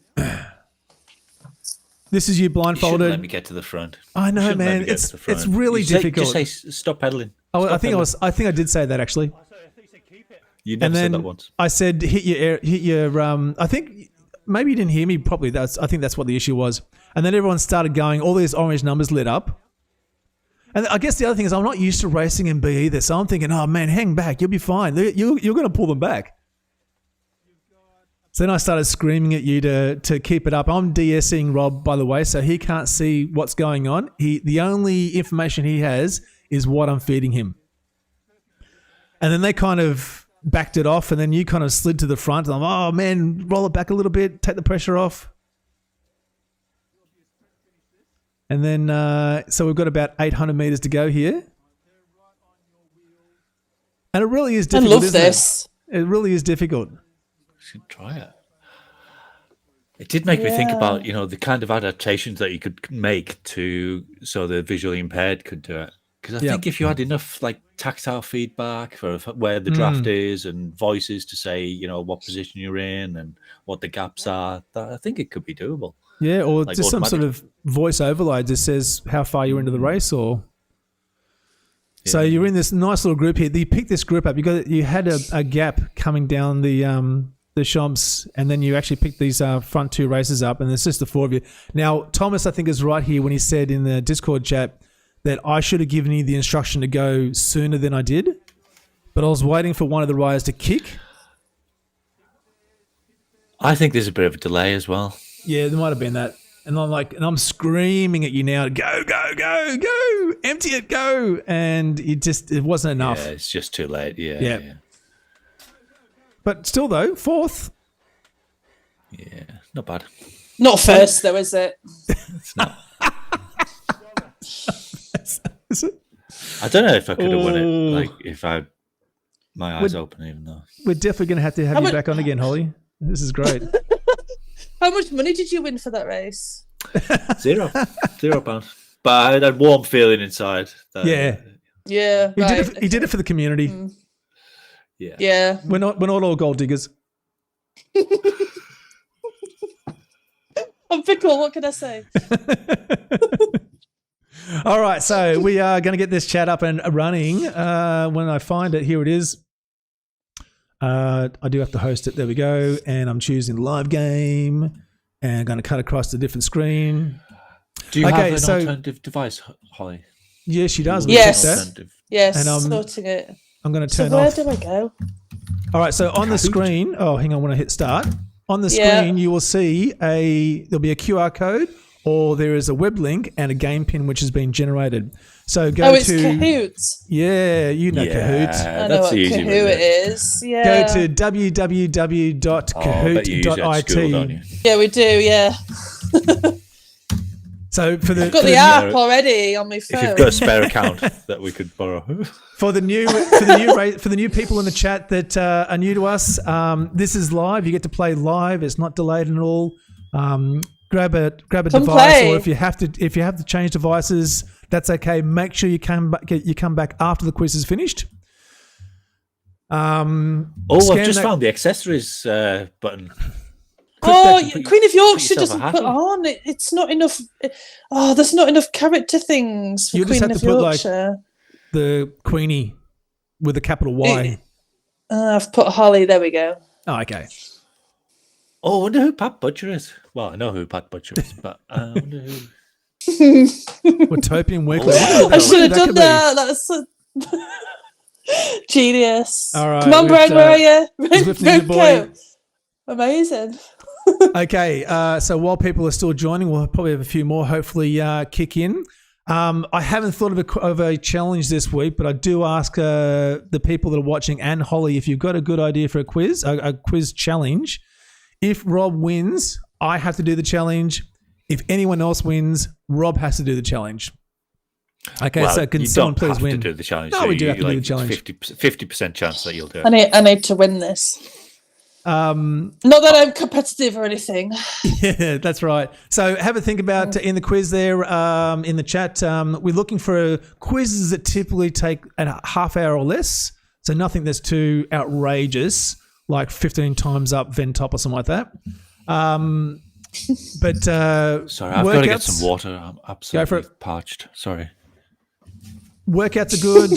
this is you You shouldn't blindfolded. let me get to the front. I know, Shouldn't let man. me get It's to the front. really difficult. Just say stop pedaling. Oh, Stop I think pedaling. I think I did say that actually. You never And said then that once. I said hit your. I think maybe you didn't hear me properly. I think that's what the issue was. And then everyone started going. All these orange numbers lit up. And I guess the other thing is I'm not used to racing in B either. So I'm thinking, oh man, hang back. You'll be fine. You're going to pull them back. So then I started screaming at you to keep it up. I'm DSing Rob, by the way, so he can't see what's going on. The only information he has is what I'm feeding him. And then they kind of backed it off, and then you kind of slid to the front. And I'm, oh man, roll it back a little bit, take the pressure off. And then, so we've got about 800 meters to go here. And it really is I difficult, love isn't this. it? It really is difficult. Should try it. It did make me think Yeah. about, the kind of adaptations that you could make so the visually impaired could do it. Because I Yeah. think if you had enough tactile feedback for where the draft is and voices to say, what position you're in and what the gaps are, I think it could be doable. Yeah, or Like just some sort automatic. of voice overlay that says how far you're into the race, or so you're in this nice little group here. You picked this group up. You had a gap coming down the Champs, and then you actually picked these front two races up, and it's just the four of you. Now, Thomas, I think, is right here when he said in the Discord chat that I should have given you the instruction to go sooner than I did, but I was waiting for one of the riders to kick. I think there's a bit of a delay as well. Yeah, there might have been that. And I'm screaming at you now, go, go, go, go, empty it, go. And it wasn't enough. Yeah, it's just too late. Yeah. Yeah. But still though, fourth. Yeah, not bad. Not first, though, is it? It's not. Is it? I don't know if I could have won it, Oh. if I my eyes open, even though. We're definitely going to have How you much- back on again, Holly. This is great. How much money did you win for that race? £0. But I had a warm feeling inside. That, Yeah. Yeah, He did it for the community. Yeah. Yeah. We're not all gold diggers. I'm fickle, what can I say? All right, so we are going to get this chat up and running. When I find it, here it is. I do have to host it. There we go. And I'm choosing live game. And I'm going to cut across the different screen. Do you Okay, have an so- alternative device, Holly? Yes, she does. Yes. Check that. Alternative. Yes, And, sorting it. I'm going to So turn where off. do I go? All right, so on the screen, hang on, when I hit start, on the Yeah. screen you will see there'll be a QR code or there is a web link and a game pin which has been generated. So go it's to Kahoot. Yeah, you know Kahoot. I know what Kahoot is. Yeah. Go to www.kahoot.it. Yeah, we do. Yeah. So for the I've got the app already on my phone. If you've got a spare account that we could borrow. For the new people in the chat that are new to us, this is live. You get to play live. It's not delayed at all. Grab a device, play. or if you have to change devices, that's okay. Make sure you come back after the quiz is finished. I've just found the accessories button. Queen of Yorkshire doesn't put on. It's not enough. There's not enough character things for Queen of Yorkshire. The Queenie with a capital Y. I've put Hollie. There we go. Oh, okay. I wonder who Pat Butcher is. Well, I know who Pat Butcher is, but I wonder who. Utopian Weekly. I should have done that. That's so... genius. All right. Come on, Brian, where are you? Boy. Amazing. Okay, so while people are still joining, we'll probably have a few more hopefully kick in. I haven't thought of a challenge this week, but I do ask the people that are watching and Hollie, if you've got a good idea for a quiz challenge. If Rob wins, I have to do the challenge. If anyone else wins, Rob has to do the challenge. Okay, so can someone please win? You don't have to do the challenge. No, we do have to do the challenge. 50% chance that you'll do it. I need to win this. Not that I'm competitive or anything. Yeah, that's right. So have a think about in the quiz there in the chat. We're looking for quizzes that typically take a half hour or less. So nothing that's too outrageous, like 15 times up Ventop or something like that. But sorry, I've got to get some water. I'm absolutely parched. Sorry. Workouts are good.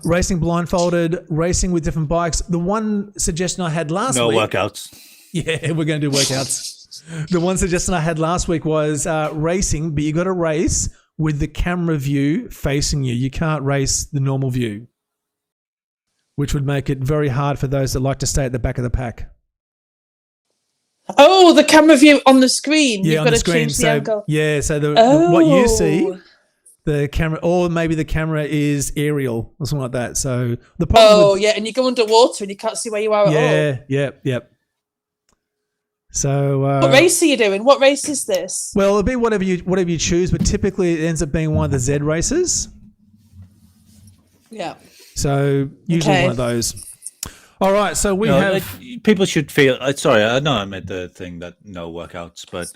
Racing blindfolded, racing with different bikes. The one suggestion I had last week. No workouts. Yeah, we're going to do workouts. The one suggestion I had last week was racing, but you got to race with the camera view facing you. You can't race the normal view, which would make it very hard for those that like to stay at the back of the pack. Oh, the camera view on the screen. Yeah, You've on got the to screen. change the angle. Yeah, so what you see, the camera, or maybe the camera is aerial or something like that. So the problem and you go underwater and you can't see where you are at all. Yeah. So what race are you doing? What race is this? Well, it'll be whatever you choose, but typically it ends up being one of the Z races. Yeah. So usually one of those. All right, so we have... people should feel... Sorry, I know I made the thing that no workouts, but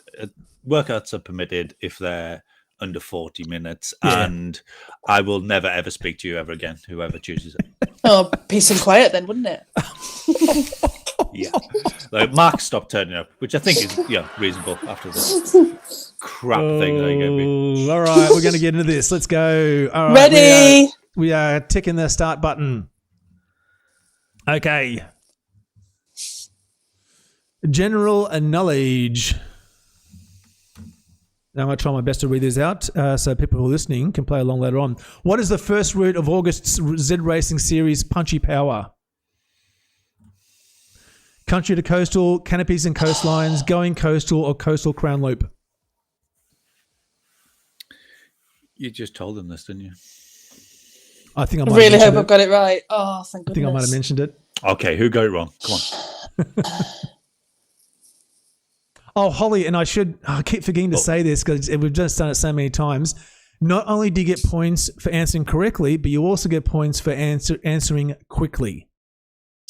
workouts are permitted if they're under 40 minutes, and I will never, ever speak to you ever again, whoever chooses it. Oh, peace and quiet then, wouldn't it? Yeah. Like Mark stopped turning up, which I think is reasonable after this crap thing that he gave me. All right, we're going to get into this. Let's go. All right, ready? We are ticking the start button. Okay. General knowledge. Now I'm going to try my best to read these out so people who are listening can play along later on. What is the first route of August ZRacing series Punchy Power? Country to coastal, canopies and coastlines, going coastal or coastal crown loop? You just told them this, didn't you? I think I really hope I've got it right. Oh, thank goodness. I think I might have mentioned it. Okay, who got it wrong? Come on. Oh, Hollie, and I keep forgetting to say this because we've just done it so many times. Not only do you get points for answering correctly, but you also get points for answering quickly.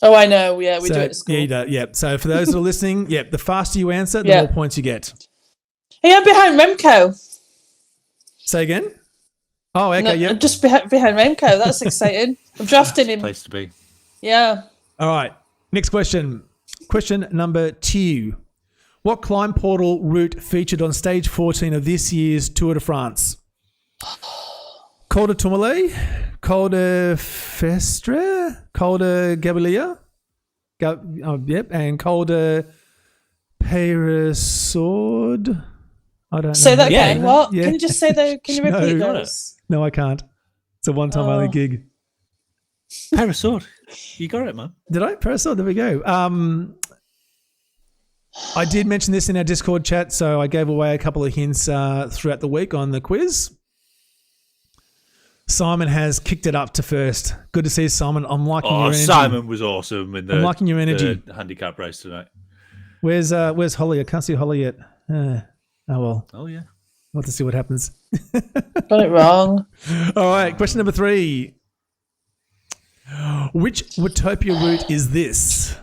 Oh, I know. Yeah, we do it at school. Yeah, you do. Yeah. So for those that are listening, the faster you answer, the more points you get. Hey, I'm behind Remco. Say again? Oh, okay. No, I'm just behind Remco. That's exciting. I'm drafting him. Place to be. Yeah. All right. Next question. Question number 2. What climb portal route featured on stage 14 of this year's Tour de France? Col de Tourmalet, Col de Festre, Col de Gabalier, and Col de Peyresourde. I don't know. Say that again. What? Yeah. Can you just say that? Can you repeat those? No, I can't. It's a one-time only gig. Peyresourde. You got it, man. Did I? Peyresourde. There we go. I did mention this in our Discord chat, so I gave away a couple of hints throughout the week on the quiz. Simon has kicked it up to first. Good to see you, Simon. I'm liking your energy. Simon was awesome in I'm liking your energy. the handicap race tonight. Where's Hollie? I can't see Hollie yet. Oh well. Oh yeah. We'll have to see what happens. Got it wrong. All right, question number 3. Which Watopia route is this?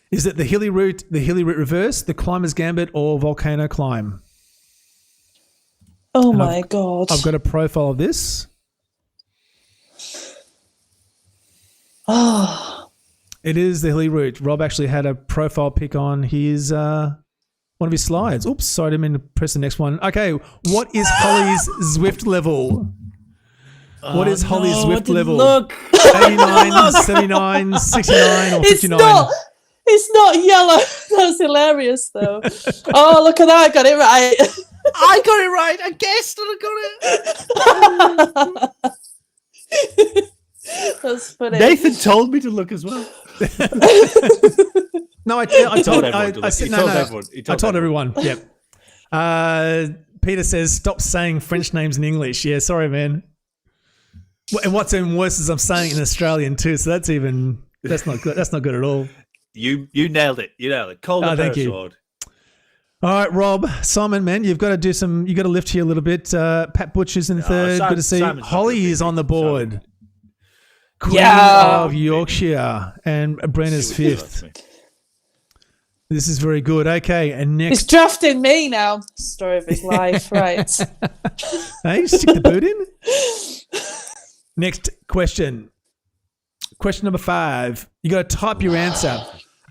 Is it the hilly route reverse, the climber's gambit, or volcano climb? Oh And my God. I've got a profile of this. Oh. It is the hilly route. Rob actually had a profile pic on his one of his slides. Oops, sorry, I didn't mean to press the next one. Okay, what is Hollie's Zwift level? What is Hollie's Zwift level? Look. 89, 79, 69, or 59? It's not yellow. That's hilarious, though. Oh, look at that. I got it right. I got it right. I guessed and I got it. That's funny. Nathan told me to look as well. No, I told everyone. I told everyone. Yep. Peter says, "Stop saying French names in English." Yeah, sorry, man. And what's even worse is I'm saying it in Australian too. So that's not good. That's not good at all. You nailed it. You nailed it. Cold thank you. sword. All right, Rob, Simon, man, you've got to do some. You got to lift here a little bit. Pat Butcher's in third. Good to see. Hollie is on the board. Queen of Yorkshire, and Brenna's 5th. This is very good. Okay, and next. He's drafting me now. Story of his life, right? Hey, stick the boot in. Next question. Question number 5. You got to type your answer.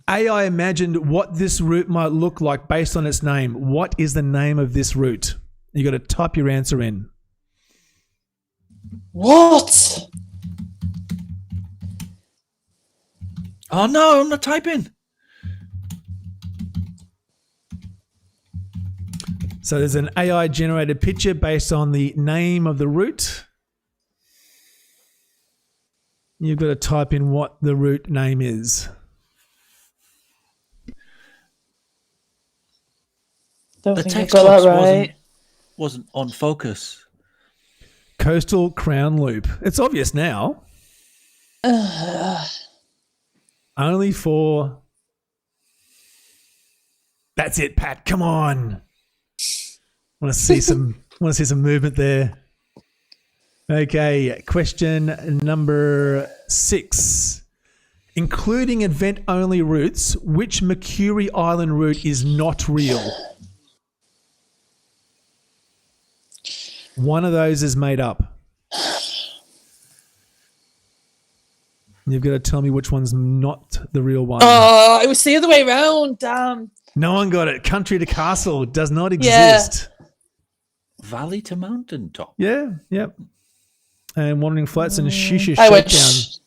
AI imagined what this route might look like based on its name. What is the name of this route? You got to type your answer in. What? Oh no, I'm not typing. So there's an AI generated picture based on the name of the route. You've got to type in what the route name is. Don't The think I text got box that right. wasn't on focus. Coastal Crown Loop. It's obvious now. Only for... That's it, Pat. Come on. Want to see some movement there. Okay, question number 6. Including event-only routes, which Mercury Island route is not real? One of those is made up. You've got to tell me which one's not the real one. Oh, it was the other way around. Damn. No one got it. Country to Castle does not exist. Valley to mountaintop. Yeah, yep. And Wandering Flats and Shisha I went. Shakedown.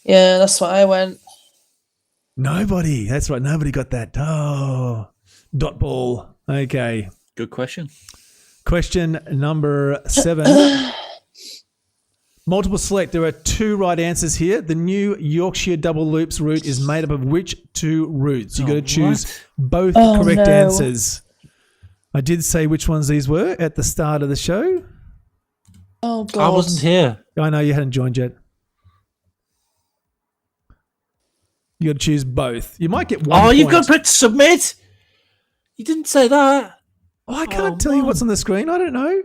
Yeah, that's what I went. Nobody. That's right. Nobody got that. Oh, dot ball. Okay. Good question. Question number 7. Multiple select. There are 2 right answers here. The new Yorkshire Double Loops route is made up of which 2 routes? You got to choose both correct answers. I did say which ones these were at the start of the show. Oh, God. I wasn't here. I know you hadn't joined yet. You got to choose both. You might get one. Oh, point. you've got to put submit. You didn't say that. Oh, I can't tell you what's on the screen. I don't know.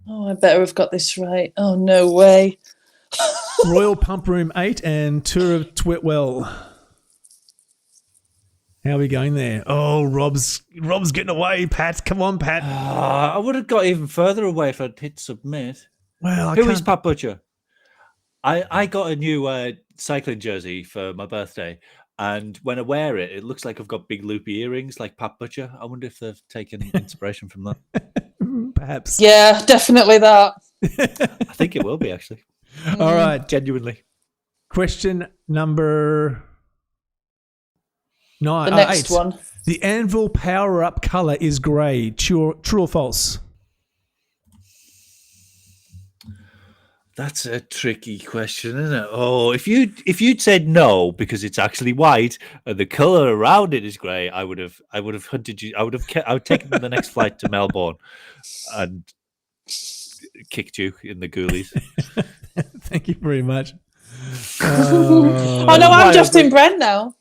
Oh, I better have got this right. Oh, no way. Royal Pump Room 8 and Tour of Twitwell. How are we going there? Oh, Rob's getting away, Pat. Come on, Pat. I would have got even further away if I'd hit submit. Well, Who is Pat Butcher? I got a new cycling jersey for my birthday, and when I wear it, it looks like I've got big loopy earrings like Pat Butcher. I wonder if they've taken inspiration from that. Perhaps. Yeah, definitely that. I think it will be, actually. All right. Genuinely. Question number 9. The next 8. one. The Anvil power-up colour is grey. True or false? That's a tricky question, isn't it? Oh, if you'd said no because it's actually white and the color around it is grey, I would have hunted you. I would taken the next flight to Melbourne and kicked you in the ghoulies. Thank you very much. Oh no, I'm Justin Brent now.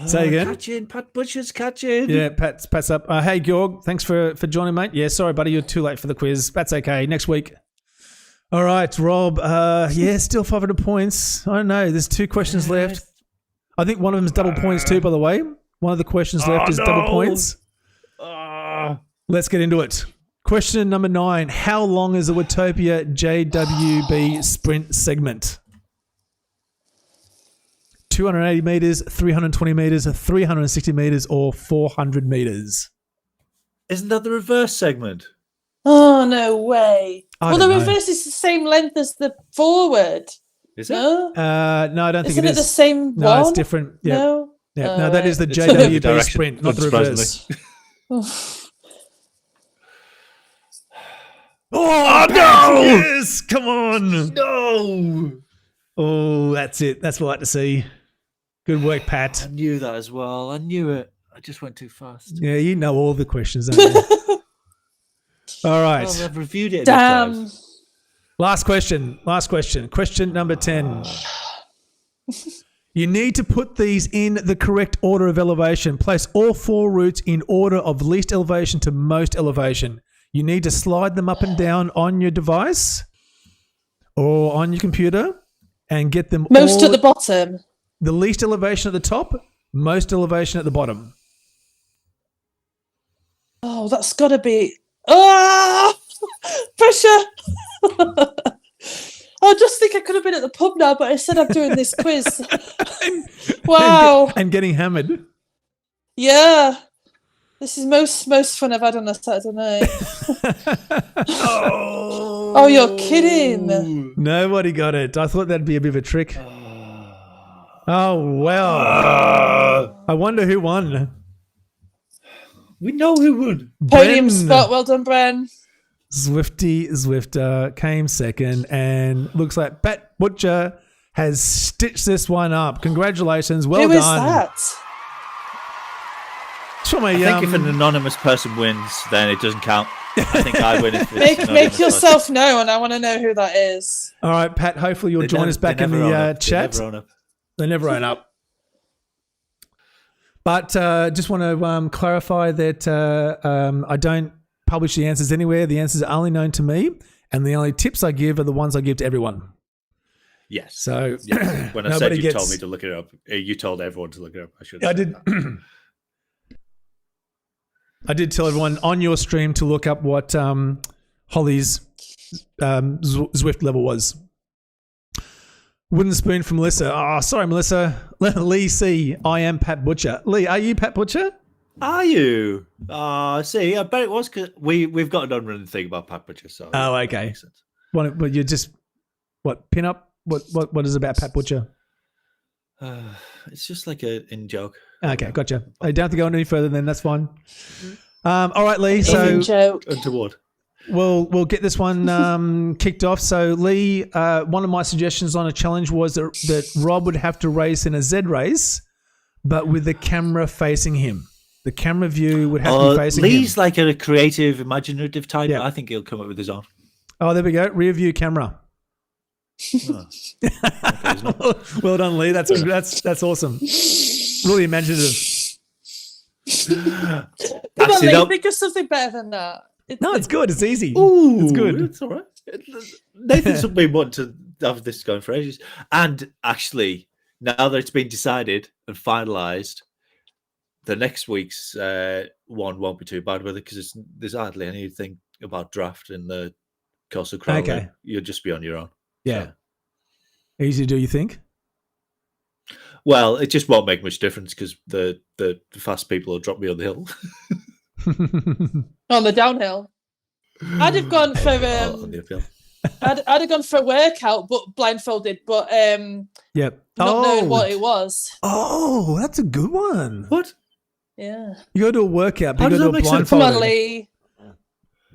Say again. Pat Butcher's catching. Yeah, Pat's up. Hey, Georg, thanks for joining, mate. Yeah, sorry, buddy, you're too late for the quiz. That's okay. Next week. All right, Rob. Still 500 points. I don't know. There's 2 questions left. I think one of them is double points too, by the way. One of the questions left is double points. Let's get into it. Question number 9. How long is the Watopia JWB sprint segment? 280 meters, 320 meters, 360 meters, or 400 meters? Isn't that the reverse segment? Oh, no way. I Well, don't the know. reverse is the same length as the forward. Is it? No? No, I don't think Isn't it it is. the same No, one? it's different. Yeah. No? Yeah. No, that is the It's in every JWB direction, sprint, not the reverse. unsurprisingly. Oh, no! Yes! Come on! No! Oh, that's it. That's what I like to see. Good work, Pat. I knew that as well. I knew it. I just went too fast. Yeah, you know all the questions, don't you? All right. Well, I've reviewed it. Damn. Last question. Question number 10. You need to put these in the correct order of elevation. Place all 4 routes in order of least elevation to most elevation. You need to slide them up and down on your device or on your computer and get them Most all at the bottom. the least elevation at the top, most elevation at the bottom. Oh, that's got to be... Oh! Pressure! I just think I could have been at the pub now, but instead I'm doing this quiz. Wow. And getting hammered. Yeah. This is most fun I've had on a Saturday night. Oh, you're kidding. Nobody got it. I thought that'd be a bit of a trick. Oh, well. I wonder who won. We know who won. Podium Bren. spot. Well done, Bren. Zwifter came second, and looks like Pat Butcher has stitched this one up. Congratulations. Well Who done. is that? It's from I think if an anonymous person wins, then it doesn't count. I think I win if it's an Make anonymous yourself known. I want to know who that is. All right, Pat, hopefully you'll person. join us back in the chat. They never own up. They never own up. But just want to clarify that I don't publish the answers anywhere. The answers are only known to me, and the only tips I give are the ones I give to everyone. Yes. So Yes. When I said nobody you gets- told me to look it up, you told everyone to look it up. I should. I did. I did tell everyone on your stream to look up what Hollie's Zwift level was. Wooden spoon from Melissa. Oh, sorry, Melissa. Lee C. I am Pat Butcher. Lee, are you Pat Butcher? Are you? See, I bet it was because we've got an unwritten thing about Pat Butcher. So Oh, that okay. makes sense. But you're just pin up? What is it about Pat Butcher? It's just like a in joke. Okay, gotcha. You don't have to go any further then. That's fine. All right, Lee. It's So a joke. Untoward. we'll get this one kicked off. So Lee, one of my suggestions on a challenge was that Rob would have to race in a Z race, but with the camera facing him. The camera view would have to be facing Lee's him. like a creative, imaginative type. Yeah. I think he'll come up with his own. Oh, there we go. Rear view camera. Oh. Okay, he's not. Well done, Lee. That's awesome. Really imaginative. Come on, Actually, Lee, no. think of something better than that. No, it's good. It's easy. Ooh, It's good. It's all right. Nathan's been wanting to have this going for ages. And actually, now that it's been decided and finalised, the next week's one won't be too bad with it because there's hardly anything about draft in the course of Crowley. Okay. You'll just be on your own. Yeah. Easy to do, you think? Well, it just won't make much difference because the fast people will drop me on the hill. On the downhill. I'd have gone for on the uphill. I'd have gone for a workout, but blindfolded, but Yep. not knowing what it was. Oh, that's a good one. What? Yeah. You got to do a workout, but How you does got to that do a make sense? Come blindfolded. on, Lee.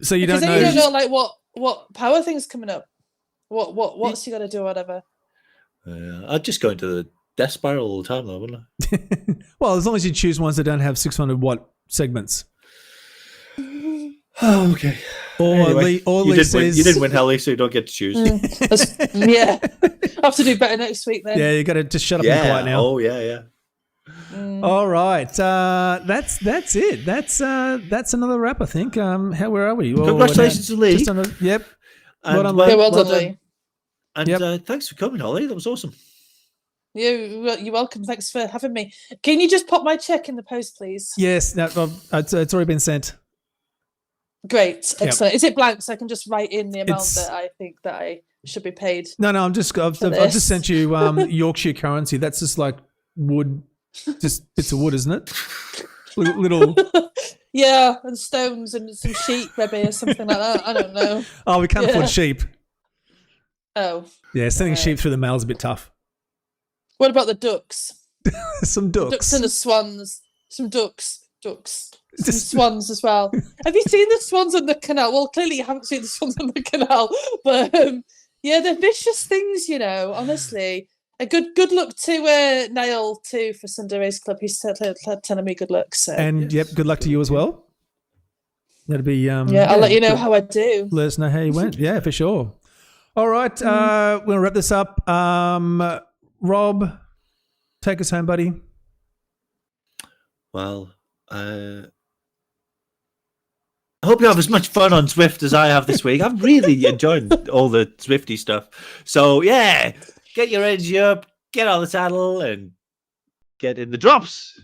So you Because don't then know. you don't know like what power thing's coming up. What's he got to do? Whatever. I'd just go into the death spiral all the time, though, wouldn't I? Well, as long as you choose ones that don't have 600 watt segments. Oh, okay. Or Anyway, Lee says you didn't win, Hollie, so you don't get to choose. Yeah, I have to do better next week then. Yeah, you got to just shut up and be quiet now. Oh, yeah. All right, that's it. That's another wrap, I think. Where are we? Well, Congratulations to Lee. Yep. And well done, Lee. And thanks for coming, Hollie. That was awesome. You're welcome. Thanks for having me. Can you just pop my check in the post, please? Yes, no, it's already been sent. Great, excellent. Is it blank so I can just write in the amount that I think that I should be paid? No, I've just sent you Yorkshire currency. That's just like wood, just bits of wood, isn't it? Little. Yeah, and stones and some sheep maybe or something like that. I don't know. Oh, we can't afford sheep. Oh. Yeah, sending sheep through the mail is a bit tough. What about the ducks? Some ducks. Ducks and the swans. Some ducks. Some swans as well. Have you seen the swans on the canal? Well, clearly you haven't seen the swans on the canal, but yeah, they're vicious things, honestly. A good luck to Niall too for Sunday Race Club. He's telling me good luck. So. And good luck to you as well. That'll be I'll let you know how I do. Let us know how you went. Yeah, for sure. All right, we're gonna wrap this up. Rob, take us home, buddy. Well, I hope you have as much fun on Zwift as I have this week. I'm really enjoying all the Zwifty stuff. So yeah, get your energy up, get on the saddle, and get in the drops.